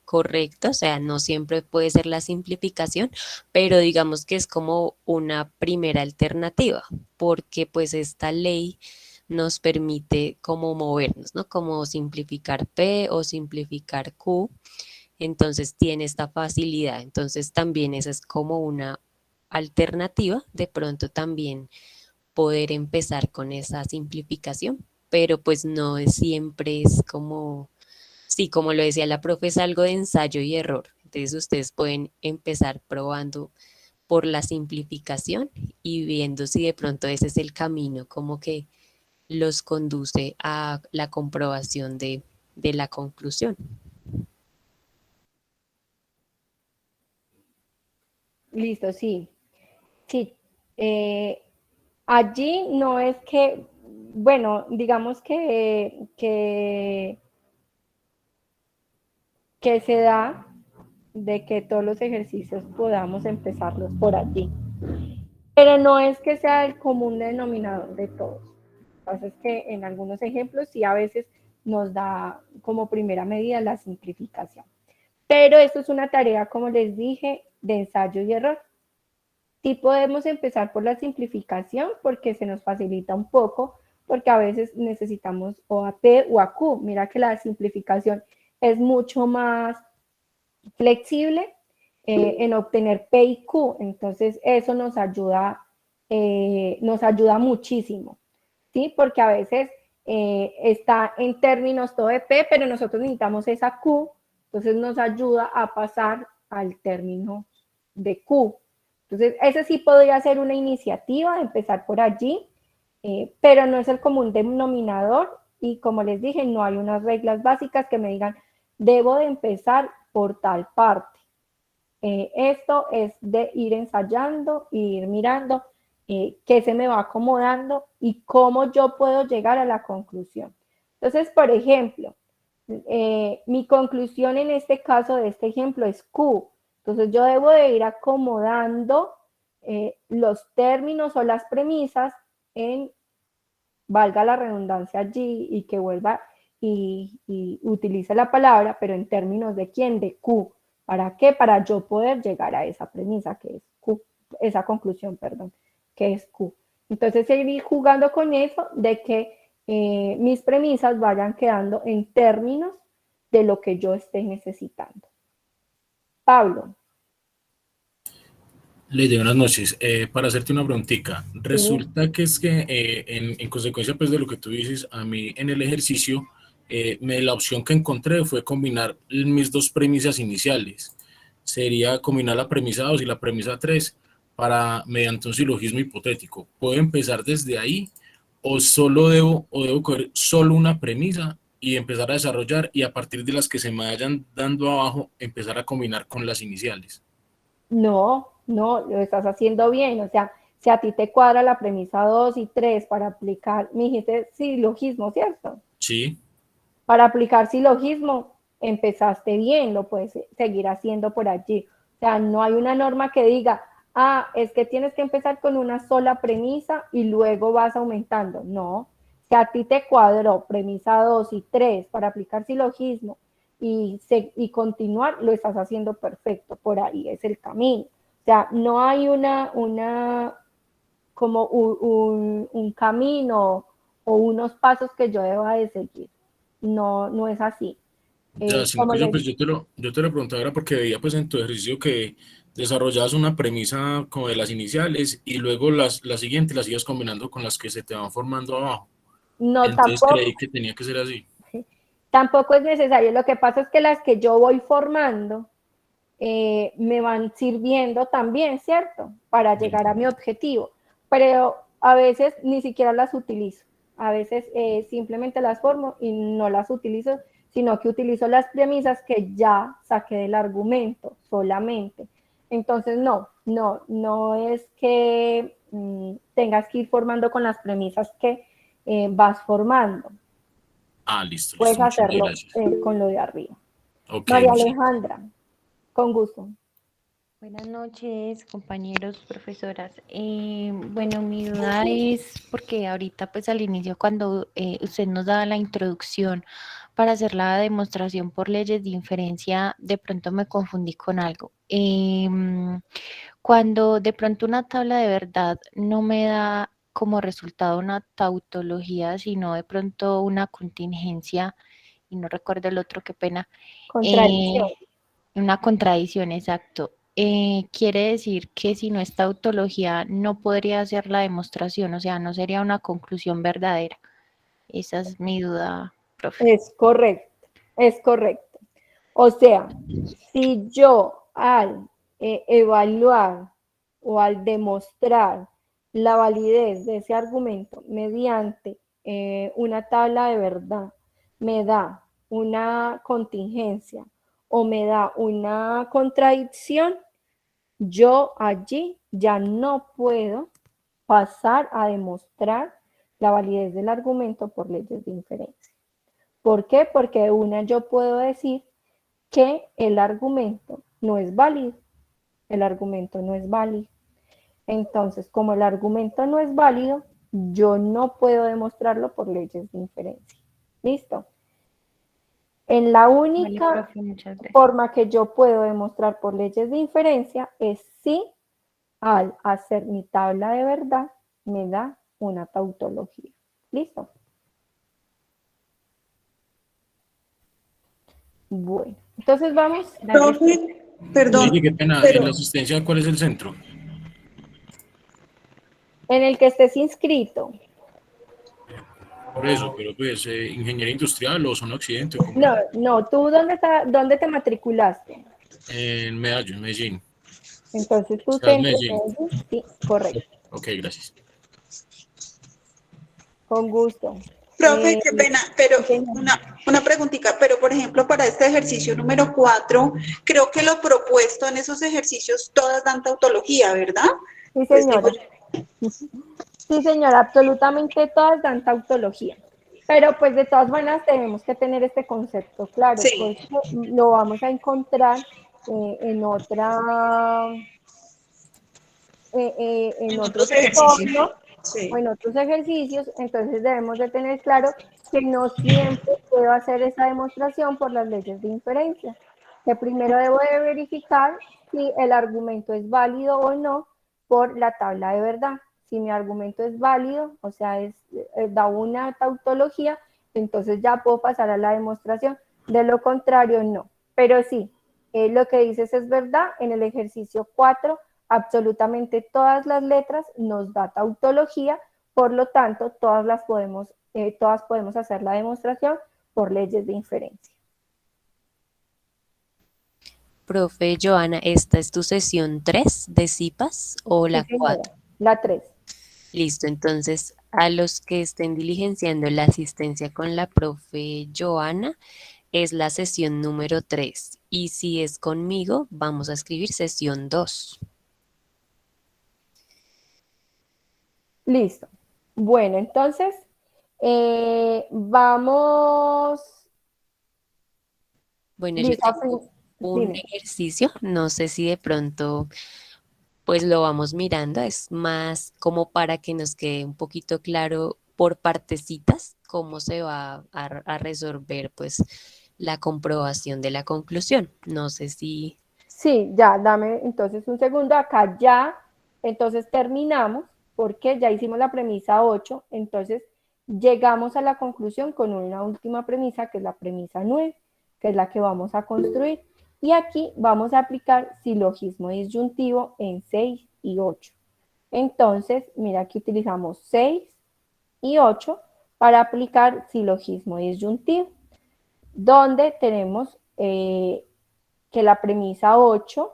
correcto, o sea, no siempre puede ser la simplificación, pero digamos que es como una primera alternativa, porque pues esta ley nos permite como movernos, ¿no? Como simplificar P o simplificar Q, entonces tiene esta facilidad, entonces también esa es como una alternativa, de pronto también poder empezar con esa simplificación, pero pues no es siempre es como, sí, como lo decía la profe, es algo de ensayo y error. Entonces ustedes pueden empezar probando por la simplificación y viendo si de pronto ese es el camino como que los conduce a la comprobación de la conclusión. Listo, sí. Sí. Allí no es que, bueno, digamos que se da de que todos los ejercicios podamos empezarlos por allí. Pero no es que sea el común denominador de todos. Lo que pasa es que en algunos ejemplos sí a veces nos da como primera medida la simplificación. Pero esto es una tarea, como les dije, de ensayo y error. Sí podemos empezar por la simplificación porque se nos facilita un poco, porque a veces necesitamos o a P o a Q. Mira que la simplificación es mucho más flexible en obtener P y Q, entonces eso nos ayuda muchísimo, ¿sí? Porque a veces está en términos todo de P, pero nosotros necesitamos esa Q, entonces nos ayuda a pasar al término de Q. Entonces, ese sí podría ser una iniciativa, empezar por allí, pero no es el común denominador y como les dije, no hay unas reglas básicas que me digan, debo de empezar por tal parte. Esto es de ir ensayando, ir mirando qué se me va acomodando y cómo yo puedo llegar a la conclusión. Entonces, por ejemplo, mi conclusión en este caso de este ejemplo es Q. Entonces, yo debo de ir acomodando los términos o las premisas en, valga la redundancia allí y que vuelva y utilice la palabra, pero en términos de quién, de Q. ¿Para qué? Para yo poder llegar a esa premisa que es Q, esa conclusión, perdón, que es Q. Entonces, seguir jugando con eso de que mis premisas vayan quedando en términos de lo que yo esté necesitando. Pablo. Lady, buenas noches. Para hacerte una preguntita, Sí. resulta que es que en consecuencia pues, de lo que tú dices, a mí en el ejercicio, la opción que encontré fue combinar mis dos premisas iniciales. Sería combinar la premisa 2 y la premisa 3 mediante un silogismo hipotético. ¿Puedo empezar desde ahí o debo coger solo una premisa y empezar a desarrollar y a partir de las que se me vayan dando abajo, empezar a combinar con las iniciales? No, lo estás haciendo bien. O sea, si a ti te cuadra la premisa 2 y 3 para aplicar, me dijiste silogismo, ¿cierto? Sí. Para aplicar silogismo, empezaste bien, lo puedes seguir haciendo por allí. O sea, no hay una norma que diga, es que tienes que empezar con una sola premisa y luego vas aumentando. No, si a ti te cuadró premisa 2 y 3 para aplicar silogismo y continuar, lo estás haciendo perfecto, por ahí es el camino. O sea, no hay como un camino o unos pasos que yo deba de seguir. No, no es así. Ya, sino Como que les yo te lo preguntaba era porque veía pues en tu ejercicio que desarrollabas una premisa como de las iniciales y luego las siguientes las ibas combinando con las que se te van formando abajo. no, Entonces creí que tenía que ser así. tampoco es necesario. Lo que pasa es que las que yo voy formando me van sirviendo también, ¿cierto? Para llegar a mi objetivo. Pero a veces ni siquiera las utilizo. A veces simplemente las formo y no las utilizo, sino que utilizo las premisas que ya saqué del argumento solamente. Entonces, no es que tengas que ir formando con las premisas que vas formando. Ah, listo, Puedes listo. Muchas hacerlo gracias. con lo de arriba. Ok, María muchas Alejandra, con gusto. Buenas noches, compañeros, profesoras. Bueno, mi duda es porque ahorita, pues al inicio, cuando usted nos daba la introducción para hacer la demostración por leyes de inferencia, de pronto me confundí con algo. Cuando de pronto una tabla de verdad no me da como resultado una tautología, sino de pronto una contingencia, y no recuerdo el otro, qué pena. Contradicción. Una contradicción, exacto. Quiere decir que si no es tautología, no podría ser la demostración, o sea, no sería una conclusión verdadera. Esa es mi duda, profe. Es correcto, es correcto. O sea, si yo al evaluar o al demostrar la validez de ese argumento mediante una tabla de verdad me da una contingencia o me da una contradicción, yo allí ya no puedo pasar a demostrar la validez del argumento por leyes de inferencia. ¿Por qué? Porque yo puedo decir que el argumento no es válido. El argumento no es válido. Entonces, como el argumento no es válido, yo no puedo demostrarlo por leyes de inferencia. ¿Listo? En la única Vale, profe, muchas gracias. forma que yo puedo demostrar por leyes de inferencia es si al hacer mi tabla de verdad me da una tautología. ¿Listo? Bueno, entonces vamos. Profe, perdón, Lady, qué pena. En la asistencia, ¿cuál es el centro? En el que estés inscrito. Por eso, pero pues, ingeniería industrial o zona occidente. ¿Cómo? No, ¿tú dónde te matriculaste? En Medellín, Medellín. Entonces tu Ciudad de centro, Medellín. sí, correcto. Ok, gracias. Con gusto. Profe, qué pena, pero una preguntita, pero por ejemplo para este ejercicio número 4, creo que lo propuesto en esos ejercicios todas dan tautología, ¿verdad? Sí, señora. Sí, señora, absolutamente todas dan tautología. Pero pues de todas maneras tenemos que tener este concepto claro, Sí. porque lo vamos a encontrar en otros ejercicios. Sí. o en otros ejercicios, entonces debemos de tener claro que no siempre puedo hacer esa demostración por las leyes de inferencia, que primero debo de verificar si el argumento es válido o no por la tabla de verdad. Si mi argumento es válido, o sea, da una tautología, entonces ya puedo pasar a la demostración. De lo contrario, no. Pero sí, lo que dices es verdad. En el ejercicio 4, absolutamente todas las letras nos da tautología, por lo tanto, todas podemos hacer la demostración por leyes de inferencia. Profe Joana, ¿esta es tu sesión 3 de CIPAS o la 4? La 3. Listo, entonces a los que estén diligenciando la asistencia con la profe Joana, es la sesión número 3. Y si es conmigo, vamos a escribir sesión 2. Listo. Bueno, entonces vamos. Bueno, yo tengo un ejercicio, no sé si de pronto pues lo vamos mirando, es más como para que nos quede un poquito claro por partecitas cómo se va a resolver pues la comprobación de la conclusión. No sé si... Sí, ya, dame entonces un segundo. Acá ya, entonces terminamos, porque ya hicimos la premisa 8, entonces llegamos a la conclusión con una última premisa, que es la premisa 9, que es la que vamos a construir. Y aquí vamos a aplicar silogismo disyuntivo en 6 y 8. Entonces, mira, aquí utilizamos 6 y 8 para aplicar silogismo disyuntivo, donde tenemos que la premisa 8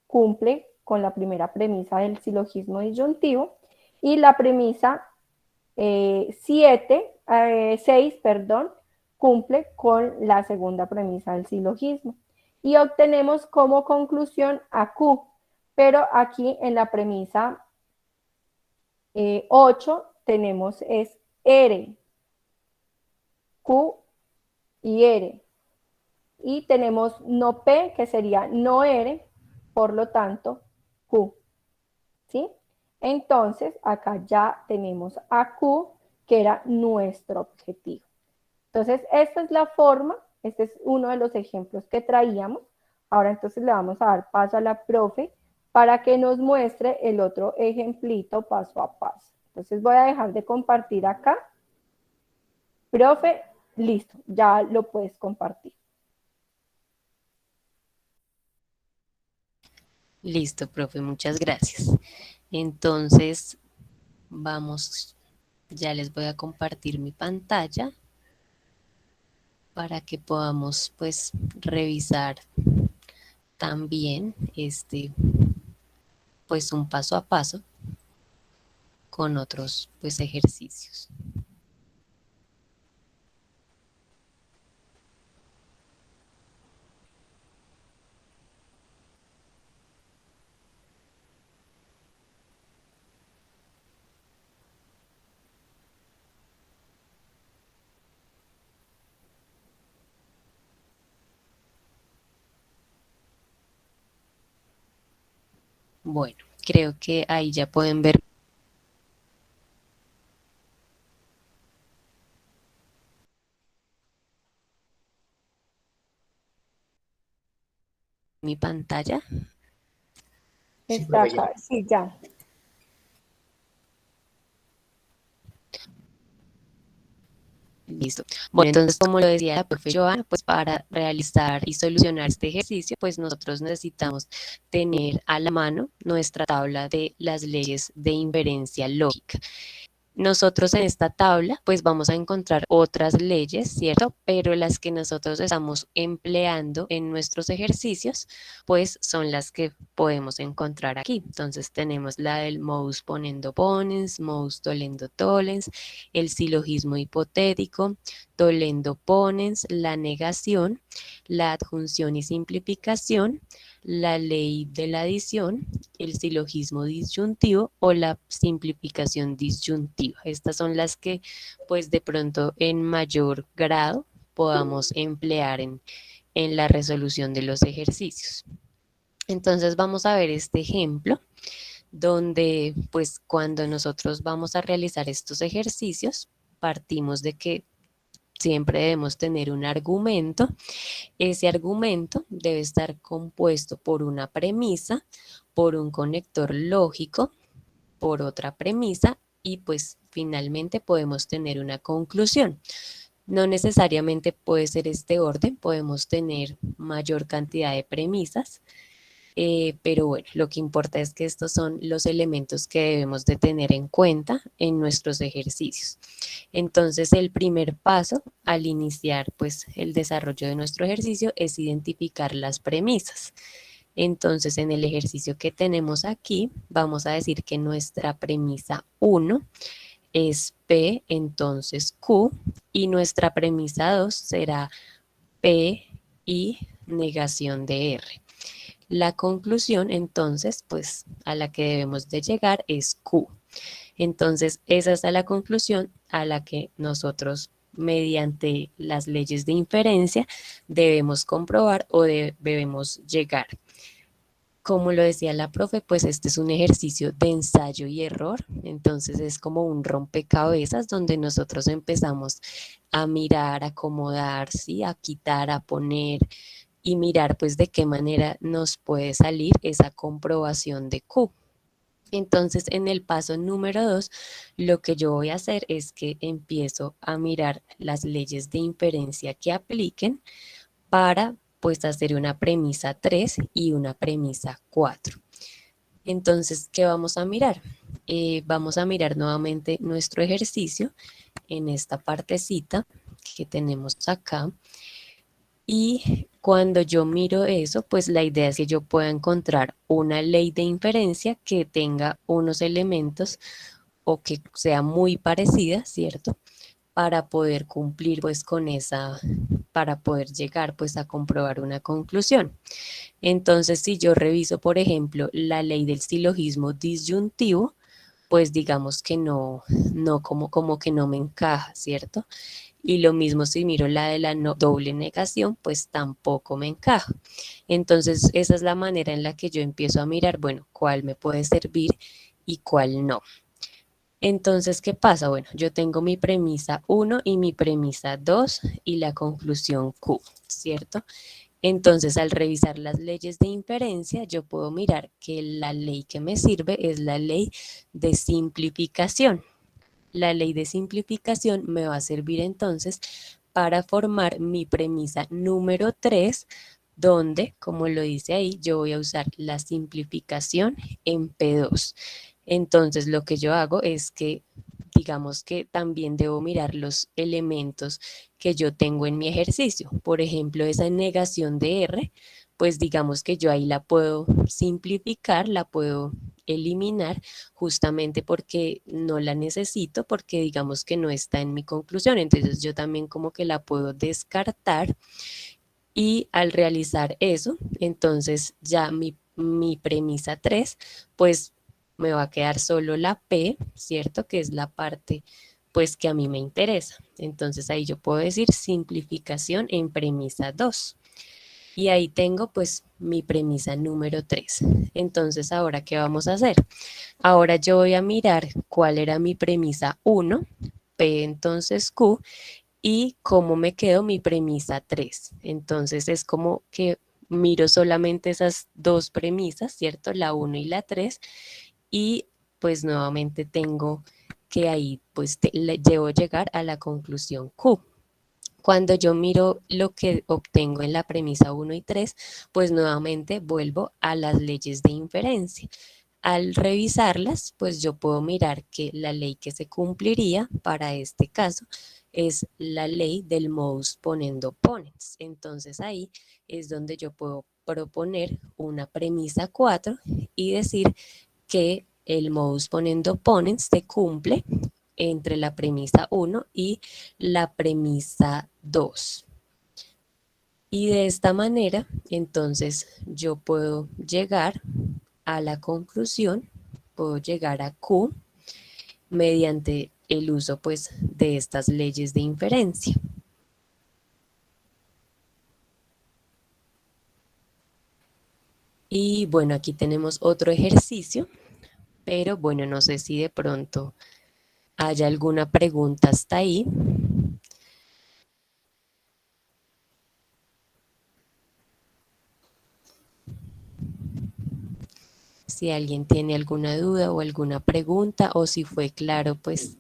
cumple con la primera premisa del silogismo disyuntivo y la premisa 6, cumple con la segunda premisa del silogismo. Y obtenemos como conclusión a Q, pero aquí en la premisa 8 tenemos es R, Q y R. Y tenemos no P, que sería no R, por lo tanto, Q. ¿Sí? Entonces, acá ya tenemos a Q, que era nuestro objetivo. Entonces, esta es la forma, este es uno de los ejemplos que traíamos. Ahora entonces le vamos a dar paso a la profe para que nos muestre el otro ejemplito paso a paso. Entonces voy a dejar de compartir acá. Profe, listo, ya lo puedes compartir. Listo, profe, muchas gracias. Entonces, vamos, ya les voy a compartir mi pantalla para que podamos, pues, revisar también pues, un paso a paso con otros, pues, ejercicios. Bueno, creo que ahí ya pueden ver mi pantalla. Está acá, sí, ya. Listo. Bueno, entonces, como lo decía la profe Joana, pues para realizar y solucionar este ejercicio, pues nosotros necesitamos tener a la mano nuestra tabla de las leyes de inferencia lógica. Nosotros en esta tabla pues vamos a encontrar otras leyes, ¿cierto? Pero las que nosotros estamos empleando en nuestros ejercicios pues son las que podemos encontrar aquí. Entonces tenemos la del modus ponendo ponens, modus tollendo tollens, el silogismo hipotético, tollendo ponens, la negación, la adjunción y simplificación, la ley de la adición, el silogismo disyuntivo o la simplificación disyuntiva. Estas son las que pues de pronto en mayor grado podamos emplear en la resolución de los ejercicios. Entonces vamos a ver este ejemplo donde pues cuando nosotros vamos a realizar estos ejercicios partimos de que siempre debemos tener un argumento. Ese argumento debe estar compuesto por una premisa, por un conector lógico, por otra premisa y pues finalmente podemos tener una conclusión. No necesariamente puede ser este orden, podemos tener mayor cantidad de premisas, pero bueno, lo que importa es que estos son los elementos que debemos de tener en cuenta en nuestros ejercicios. Entonces, el primer paso al iniciar pues el desarrollo de nuestro ejercicio es identificar las premisas. Entonces, en el ejercicio que tenemos aquí, vamos a decir que nuestra premisa 1 es P, entonces Q, y nuestra premisa 2 será P y negación de R. La conclusión, entonces, pues a la que debemos de llegar es Q. Entonces, esa es la conclusión a la que nosotros, mediante las leyes de inferencia, debemos comprobar o debemos llegar. Como lo decía la profe, pues este es un ejercicio de ensayo y error, entonces es como un rompecabezas donde nosotros empezamos a mirar, a acomodar, ¿sí? A quitar, a poner y mirar pues de qué manera nos puede salir esa comprobación de Q. Entonces, en el paso número 2, lo que yo voy a hacer es que empiezo a mirar las leyes de inferencia que apliquen para pues hacer una premisa 3 y una premisa 4. Entonces, ¿qué vamos a mirar? Vamos a mirar nuevamente nuestro ejercicio en esta partecita que tenemos acá. Y cuando yo miro eso, pues la idea es que yo pueda encontrar una ley de inferencia que tenga unos elementos o que sea muy parecida, ¿cierto? Para poder cumplir pues con esa, para poder llegar pues a comprobar una conclusión. Entonces, si yo reviso, por ejemplo, la ley del silogismo disyuntivo, pues digamos que no como que no me encaja, ¿cierto? Y lo mismo si miro la de la doble negación, pues tampoco me encaja. Entonces, esa es la manera en la que yo empiezo a mirar, bueno, cuál me puede servir y cuál no. Entonces, ¿qué pasa? Bueno, yo tengo mi premisa 1 y mi premisa 2 y la conclusión Q, ¿cierto? Entonces, al revisar las leyes de inferencia, yo puedo mirar que la ley que me sirve es la ley de simplificación. La ley de simplificación me va a servir entonces para formar mi premisa número 3, donde, como lo dice ahí, yo voy a usar la simplificación en P2. Entonces, lo que yo hago es que, digamos que también debo mirar los elementos que yo tengo en mi ejercicio. Por ejemplo, esa negación de R, pues digamos que yo ahí la puedo simplificar, la puedo eliminar justamente porque no la necesito, porque digamos que no está en mi conclusión. Entonces yo también como que la puedo descartar y al realizar eso, entonces ya mi premisa 3, pues me va a quedar solo la P, ¿cierto? Que es la parte pues que a mí me interesa. Entonces ahí yo puedo decir simplificación en premisa 2. Y ahí tengo pues mi premisa número 3. Entonces, ¿ahora qué vamos a hacer? Ahora yo voy a mirar cuál era mi premisa 1, P entonces Q, y cómo me quedó mi premisa 3. Entonces es como que miro solamente esas dos premisas, ¿cierto? La 1 y la 3, y pues nuevamente tengo que ahí pues debo llegar a la conclusión Q. Cuando yo miro lo que obtengo en la premisa 1 y 3, pues nuevamente vuelvo a las leyes de inferencia. Al revisarlas, pues yo puedo mirar que la ley que se cumpliría para este caso es la ley del modus ponendo ponens. Entonces ahí es donde yo puedo proponer una premisa 4 y decir que el modus ponendo ponens se cumple entre la premisa 1 y la premisa 2. Y de esta manera, entonces, yo puedo llegar a la conclusión, puedo llegar a Q mediante el uso, pues, de estas leyes de inferencia. Y bueno, aquí tenemos otro ejercicio, pero bueno, no sé si de pronto haya alguna pregunta hasta ahí. Si alguien tiene alguna duda o alguna pregunta, o si fue claro, pues...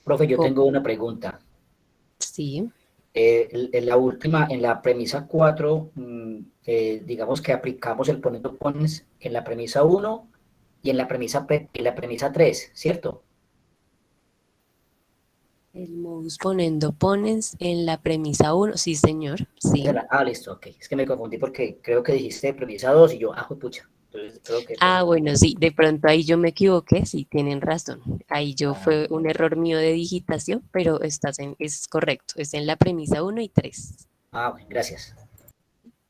Profe, yo tengo una pregunta. Sí. En la última, en la premisa 4, digamos que aplicamos el poniendo ponens en la premisa 1 y en la premisa 3, ¿cierto? El modus ponendo ponens en la premisa 1, sí señor, sí. Listo, ok. Es que me confundí porque creo que dijiste premisa 2 y yo, pucha. Entonces, creo que bueno, sí, de pronto ahí yo me equivoqué, sí, tienen razón. Ahí fue un error mío de digitación, pero es correcto, es en la premisa 1 y 3. Bueno, gracias.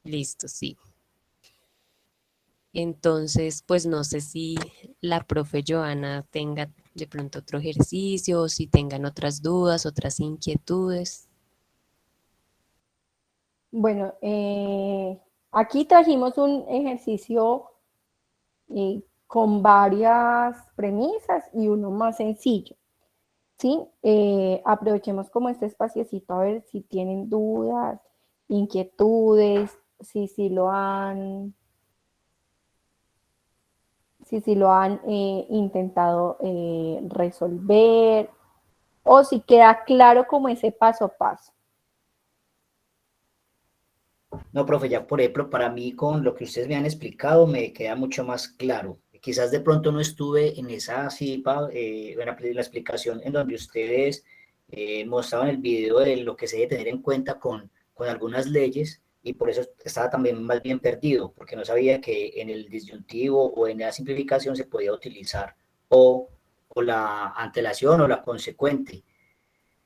Listo, sí. Entonces, pues no sé si la profe Joana tenga de pronto otro ejercicio, o si tengan otras dudas, otras inquietudes. Bueno, aquí trajimos un ejercicio con varias premisas y uno más sencillo. ¿sí? Aprovechemos como este espaciecito a ver si tienen dudas, inquietudes, si lo han intentado resolver o si queda claro como ese paso a paso. No, profe, ya por ejemplo, para mí con lo que ustedes me han explicado me queda mucho más claro. Quizás de pronto no estuve en esa CIPA, en la explicación en donde ustedes mostraban el video de lo que se debe tener en cuenta con algunas leyes, y por eso estaba también más bien perdido, porque no sabía que en el disyuntivo o en la simplificación se podía utilizar o la antelación o la consecuente.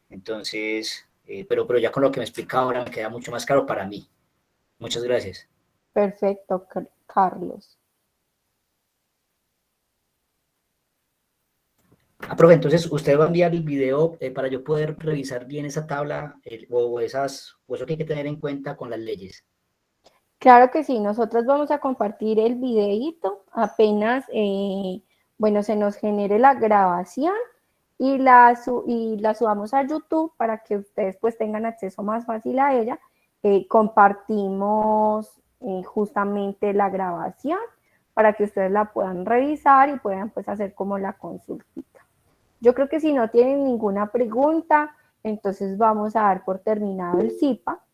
Entonces, pero ya con lo que me explica ahora me queda mucho más claro para mí. Muchas gracias. Perfecto, Carlos. Profe, entonces usted va a enviar el video para yo poder revisar bien esa tabla o eso que hay que tener en cuenta con las leyes. Claro que sí, nosotros vamos a compartir el videíto apenas, bueno, se nos genere la grabación y la subamos a YouTube para que ustedes pues tengan acceso más fácil a ella. Compartimos justamente la grabación para que ustedes la puedan revisar y puedan pues hacer como la consultita. Yo creo que si no tienen ninguna pregunta, entonces vamos a dar por terminado el CIPA.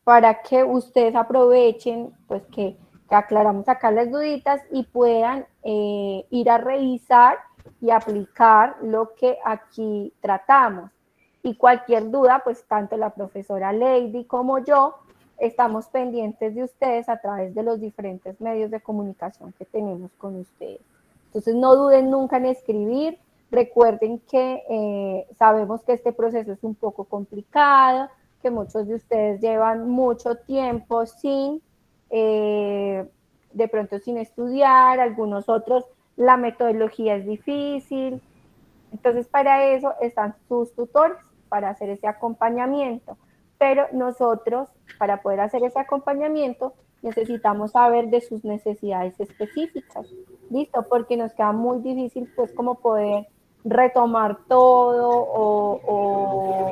Para que ustedes aprovechen, pues que aclaramos acá las duditas y puedan ir a revisar y aplicar lo que aquí tratamos. Y cualquier duda, pues tanto la profesora Lady como yo estamos pendientes de ustedes a través de los diferentes medios de comunicación que tenemos con ustedes. Entonces no duden nunca en escribir. Recuerden que sabemos que este proceso es un poco complicado, que muchos de ustedes llevan mucho tiempo sin, de pronto sin estudiar, algunos otros la metodología es difícil. Entonces para eso están sus tutores, para hacer ese acompañamiento. Pero nosotros, para poder hacer ese acompañamiento, necesitamos saber de sus necesidades específicas, ¿listo? Porque nos queda muy difícil, pues, como poder retomar todo o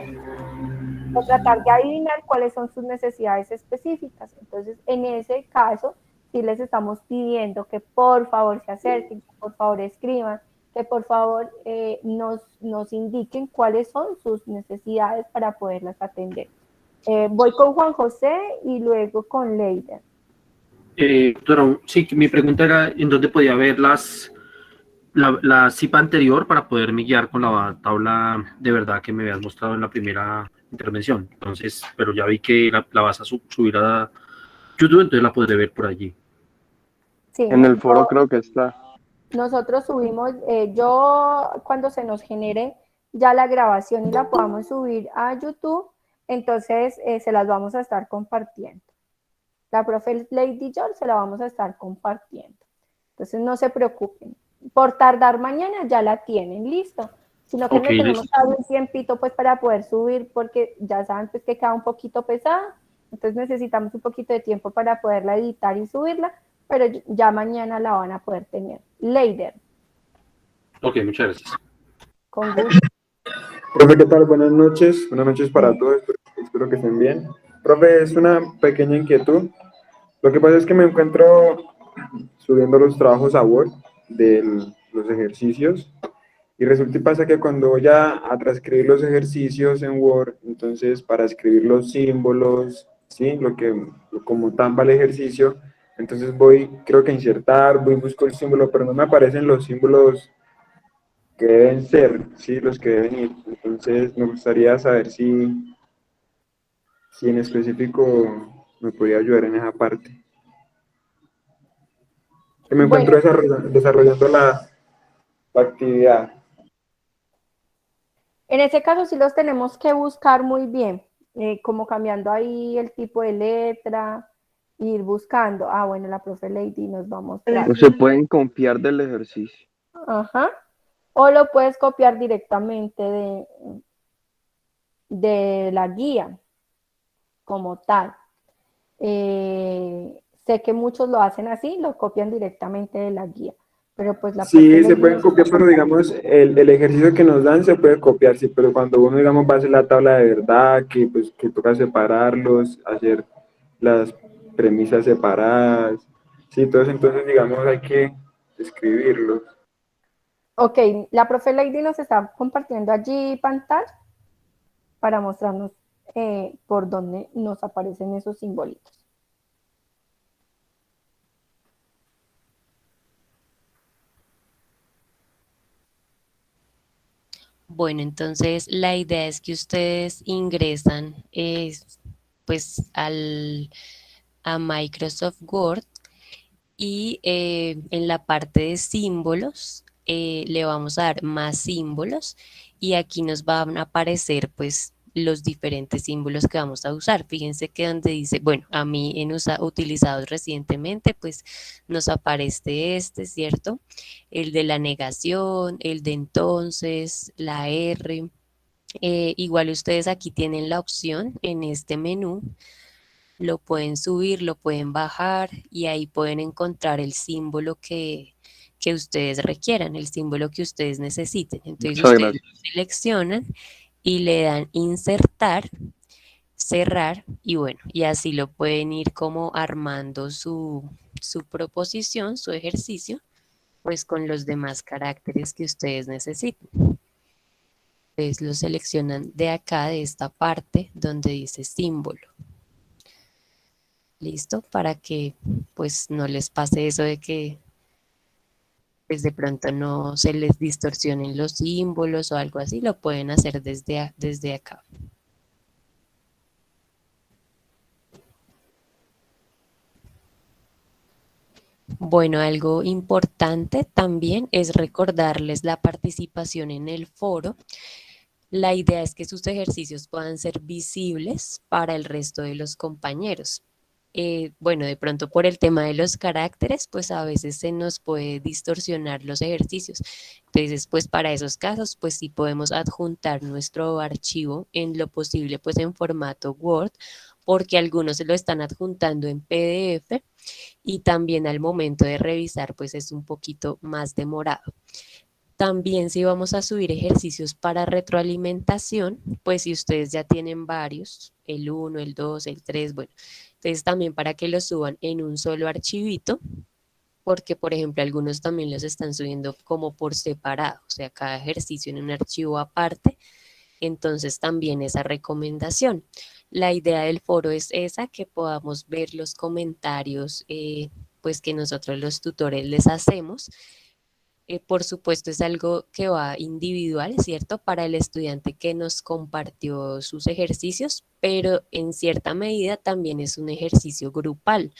tratar de adivinar cuáles son sus necesidades específicas. Entonces, en ese caso, sí les estamos pidiendo que por favor se acerquen, que por favor escriban, que por favor nos indiquen cuáles son sus necesidades para poderlas atender. Voy con Juan José y luego con Leida. Doctora, sí, mi pregunta era en dónde podía ver la CIPA anterior para poderme guiar con la tabla de verdad que me habías mostrado en la primera intervención. Entonces, pero ya vi que la vas a subir a YouTube, entonces la podré ver por allí. Sí, En el foro creo que está. Nosotros subimos, yo cuando se nos genere ya la grabación y la podamos subir a YouTube, entonces se las vamos a estar compartiendo. La profe Lady George se la vamos a estar compartiendo. Entonces no se preocupen. Por tardar mañana ya la tienen, listo. Sino que Okay, no tenemos listo. un tiempito pues para poder subir porque ya saben pues que queda un poquito pesada. Entonces necesitamos un poquito de tiempo para poderla editar y subirla, pero ya mañana la van a poder tener. Leider. Ok, muchas gracias. Con gusto. Profe, ¿qué tal? Buenas noches para todos, espero que estén bien. Profe, es una pequeña inquietud. Lo que pasa es que me encuentro subiendo los trabajos a Word de los ejercicios y resulta y pasa que cuando voy a transcribir los ejercicios en Word, entonces para escribir los símbolos, ¿sí? Como tal va el ejercicio, entonces creo que a insertar, busco el símbolo, pero no me aparecen los símbolos que deben ser, sí, los que deben ir. Entonces me gustaría saber si en específico me podría ayudar en esa parte. Que me encuentro desarrollando la actividad. En ese caso sí los tenemos que buscar muy bien, como cambiando ahí el tipo de letra, ir buscando. Ah, bueno, la profe Lady nos va a mostrar. O se pueden copiar del ejercicio. Ajá. O lo puedes copiar directamente de la guía como tal. Sé que muchos lo hacen así, lo copian directamente de la guía. pero pues la parte Sí, de los se pueden libros copiar, está pero digamos, el ejercicio que nos dan se puede copiar, sí, pero cuando uno, digamos, va a hacer la tabla de verdad, que pues que toca separarlos, hacer las premisas separadas, sí, todo eso, entonces, digamos, hay que escribirlos. Ok, la profe Lady nos está compartiendo allí pantalla para mostrarnos por dónde nos aparecen esos simbolitos. Bueno, entonces la idea es que ustedes ingresan pues a Microsoft Word y en la parte de símbolos le vamos a dar más símbolos y aquí nos van a aparecer pues los diferentes símbolos que vamos a usar. Fíjense que donde dice, bueno, a mí en utilizados recientemente pues nos aparece este, ¿cierto? El de la negación, el de entonces, la R. Igual ustedes aquí tienen la opción en este menú, lo pueden subir, lo pueden bajar y ahí pueden encontrar el símbolo que ustedes requieran, el símbolo que ustedes necesiten. Entonces Muchas ustedes gracias. lo seleccionan y le dan insertar, cerrar y bueno, y así lo pueden ir como armando su proposición, su ejercicio, pues con los demás caracteres que ustedes necesiten. Ustedes lo seleccionan de acá, de esta parte donde dice símbolo. ¿Listo? Para que pues no les pase eso de que pues de pronto no se les distorsionen los símbolos o algo así, lo pueden hacer desde acá. Bueno, algo importante también es recordarles la participación en el foro. La idea es que sus ejercicios puedan ser visibles para el resto de los compañeros. Bueno, de pronto por el tema de los caracteres, pues a veces se nos puede distorsionar los ejercicios. Entonces, pues para esos casos, pues sí podemos adjuntar nuestro archivo en lo posible, pues en formato Word, porque algunos se lo están adjuntando en PDF y también al momento de revisar, pues es un poquito más demorado. También si vamos a subir ejercicios para retroalimentación, pues si ustedes ya tienen varios, el 1, el 2, el 3, bueno, entonces también para que los suban en un solo archivito, porque por ejemplo algunos también los están subiendo como por separado, o sea, cada ejercicio en un archivo aparte, entonces también esa recomendación. La idea del foro es esa, que podamos ver los comentarios pues que nosotros los tutores les hacemos. Por supuesto es algo que va individual, ¿cierto? Para el estudiante que nos compartió sus ejercicios, pero en cierta medida también es un ejercicio grupal,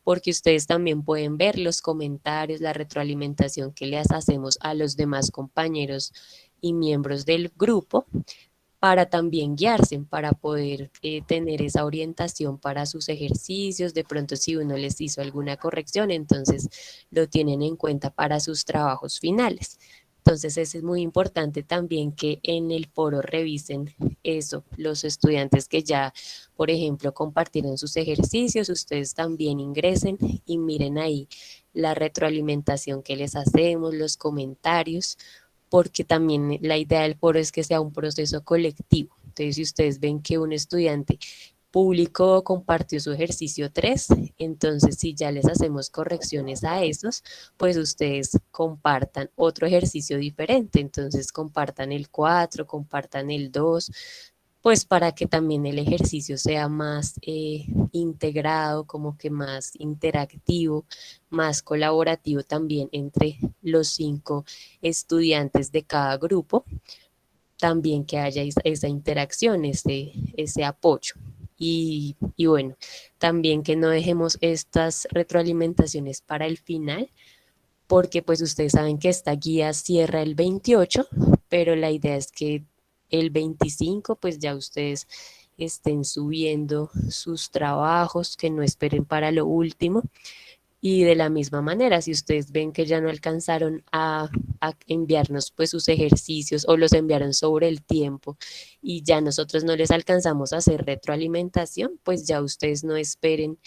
porque ustedes también pueden ver los comentarios, la retroalimentación que les hacemos a los demás compañeros y miembros del grupo, para también guiarse, para poder tener esa orientación para sus ejercicios. De pronto si uno les hizo alguna corrección, entonces lo tienen en cuenta para sus trabajos finales. Entonces es muy importante también que en el foro revisen eso, los estudiantes que ya, por ejemplo, compartieron sus ejercicios, ustedes también ingresen y miren ahí la retroalimentación que les hacemos, los comentarios, porque también la idea del foro es que sea un proceso colectivo. Entonces, si ustedes ven que un estudiante publicó, compartió su ejercicio 3, entonces si ya les hacemos correcciones a esos, pues ustedes compartan otro ejercicio diferente, entonces compartan el 4, compartan el 2, pues para que también el ejercicio sea más integrado, como que más interactivo, más colaborativo también entre los 5 estudiantes de cada grupo, también que haya esa interacción, ese apoyo. Y bueno, también que no dejemos estas retroalimentaciones para el final, porque pues ustedes saben que esta guía cierra el 28, pero la idea es que el 25 pues ya ustedes estén subiendo sus trabajos, que no esperen para lo último. Y de la misma manera, si ustedes ven que ya no alcanzaron a enviarnos pues sus ejercicios o los enviaron sobre el tiempo y ya nosotros no les alcanzamos a hacer retroalimentación, pues ya ustedes no esperen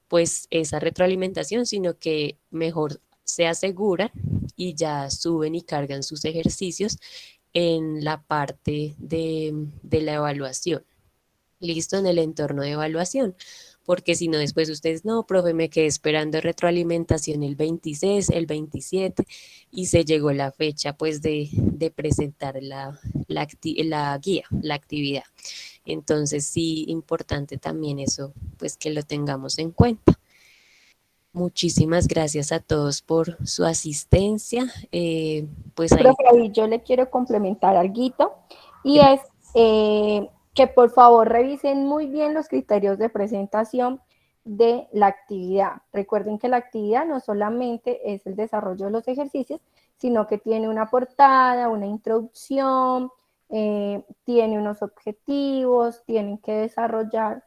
pues esa retroalimentación, sino que mejor se aseguran y ya suben y cargan sus ejercicios en la parte de la evaluación. Listo, en el entorno de evaluación. Porque si no, después ustedes, no, profe, me quedé esperando retroalimentación el 26, el 27, y se llegó la fecha, pues, de presentar la guía, la actividad. Entonces, sí, importante también eso, pues, que lo tengamos en cuenta. Muchísimas gracias a todos por su asistencia. Pues ahí... Profe, ahí yo le quiero complementar algo, y es que por favor revisen muy bien los criterios de presentación de la actividad. Recuerden que la actividad no solamente es el desarrollo de los ejercicios, sino que tiene una portada, una introducción, tiene unos objetivos, tienen que desarrollar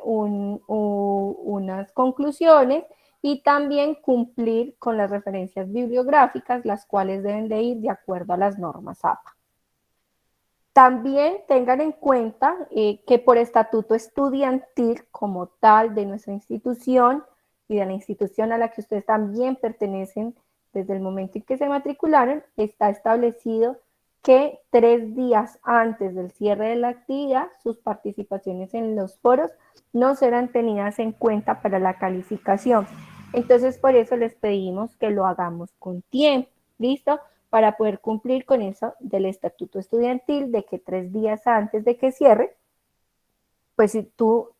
unas conclusiones y también cumplir con las referencias bibliográficas, las cuales deben de ir de acuerdo a las normas APA. También tengan en cuenta que por estatuto estudiantil como tal de nuestra institución y de la institución a la que ustedes también pertenecen desde el momento en que se matricularon, está establecido que 3 días antes del cierre de la actividad, sus participaciones en los foros no serán tenidas en cuenta para la calificación. Entonces, por eso les pedimos que lo hagamos con tiempo, ¿listo? Para poder cumplir con eso del estatuto estudiantil, de que 3 días antes de que cierre, pues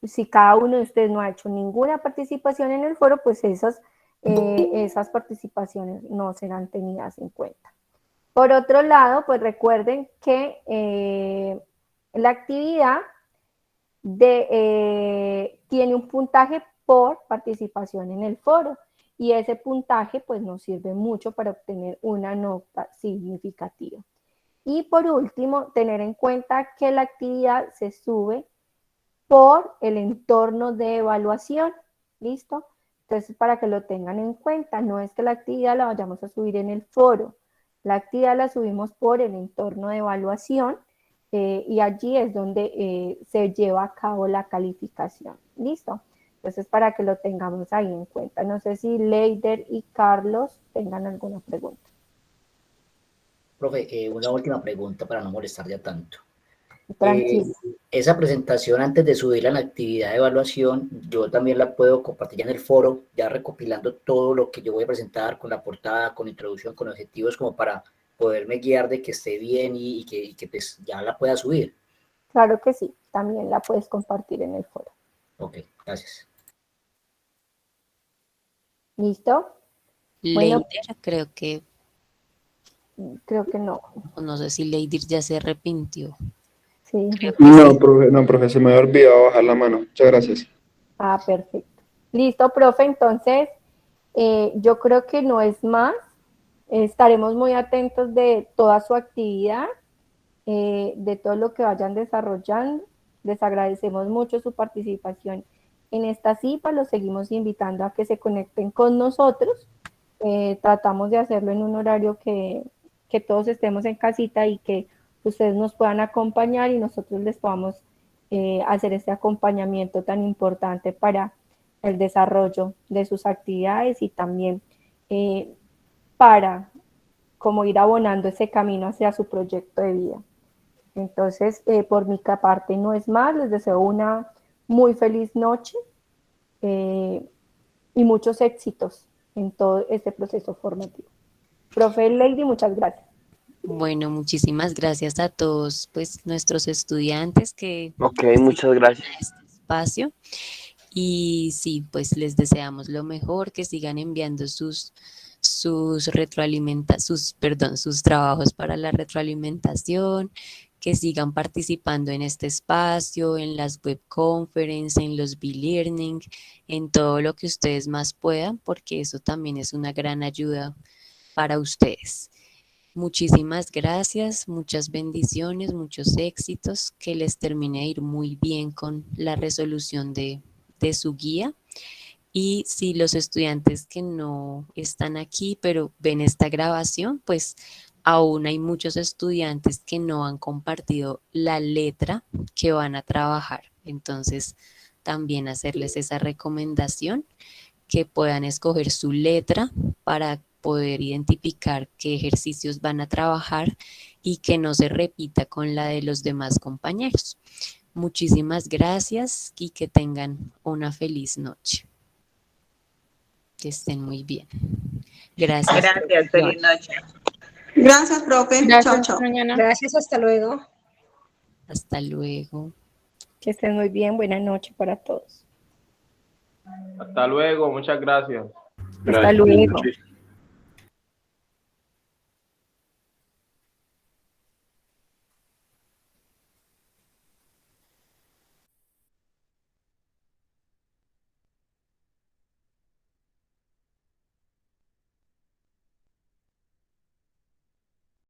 si cada uno de ustedes no ha hecho ninguna participación en el foro, pues esas participaciones no serán tenidas en cuenta. Por otro lado, pues recuerden que la actividad tiene un puntaje por participación en el foro, y ese puntaje pues nos sirve mucho para obtener una nota significativa. Y por último, tener en cuenta que la actividad se sube por el entorno de evaluación, ¿listo? Entonces, para que lo tengan en cuenta, no es que la actividad la vayamos a subir en el foro, la actividad la subimos por el entorno de evaluación, y allí es donde se lleva a cabo la calificación, ¿listo? Entonces, para que lo tengamos ahí en cuenta. No sé si Leider y Carlos tengan alguna pregunta. Profe, una última pregunta para no molestar ya tanto. Tranquilo. Esa presentación antes de subirla en la actividad de evaluación, yo también la puedo compartir ya en el foro, ya recopilando todo lo que yo voy a presentar con la portada, con introducción, con objetivos, como para poderme guiar de que esté bien y que pues ya la pueda subir. Claro que sí, también la puedes compartir en el foro. Ok, gracias. ¿Listo? Leider, creo que no. No sé si Leider ya se arrepintió. Sí. No, profe, se me había olvidado bajar la mano. Muchas gracias. Ah, perfecto. Listo, profe, entonces yo creo que no es más. Estaremos muy atentos de toda su actividad, de todo lo que vayan desarrollando. Les agradecemos mucho su participación en esta cita. Los seguimos invitando a que se conecten con nosotros. Tratamos de hacerlo en un horario que todos estemos en casita y que ustedes nos puedan acompañar y nosotros les podamos hacer este acompañamiento tan importante para el desarrollo de sus actividades y también para como ir abonando ese camino hacia su proyecto de vida. Entonces, por mi parte no es más, les deseo una muy feliz noche y muchos éxitos en todo este proceso formativo. Profe Lady, muchas gracias. Bueno, muchísimas gracias a todos pues nuestros estudiantes que muchas gracias. Este espacio. Y sí, pues les deseamos lo mejor, que sigan enviando sus trabajos para la retroalimentación, que sigan participando en este espacio, en las web conferences, en los B-Learning, en todo lo que ustedes más puedan, porque eso también es una gran ayuda para ustedes. Muchísimas gracias, muchas bendiciones, muchos éxitos, que les termine de ir muy bien con la resolución de su guía. Y si los estudiantes que no están aquí, pero ven esta grabación, pues aún hay muchos estudiantes que no han compartido la letra que van a trabajar. Entonces, también hacerles esa recomendación, que puedan escoger su letra para poder identificar qué ejercicios van a trabajar y que no se repita con la de los demás compañeros. Muchísimas gracias y que tengan una feliz noche. Que estén muy bien. Gracias. Gracias, feliz noche. Gracias, profe. Gracias, Chao, chao. mañana. Gracias, hasta luego. Hasta luego. Que estén muy bien. Buenas noches para todos. Hasta luego, muchas gracias. Hasta luego.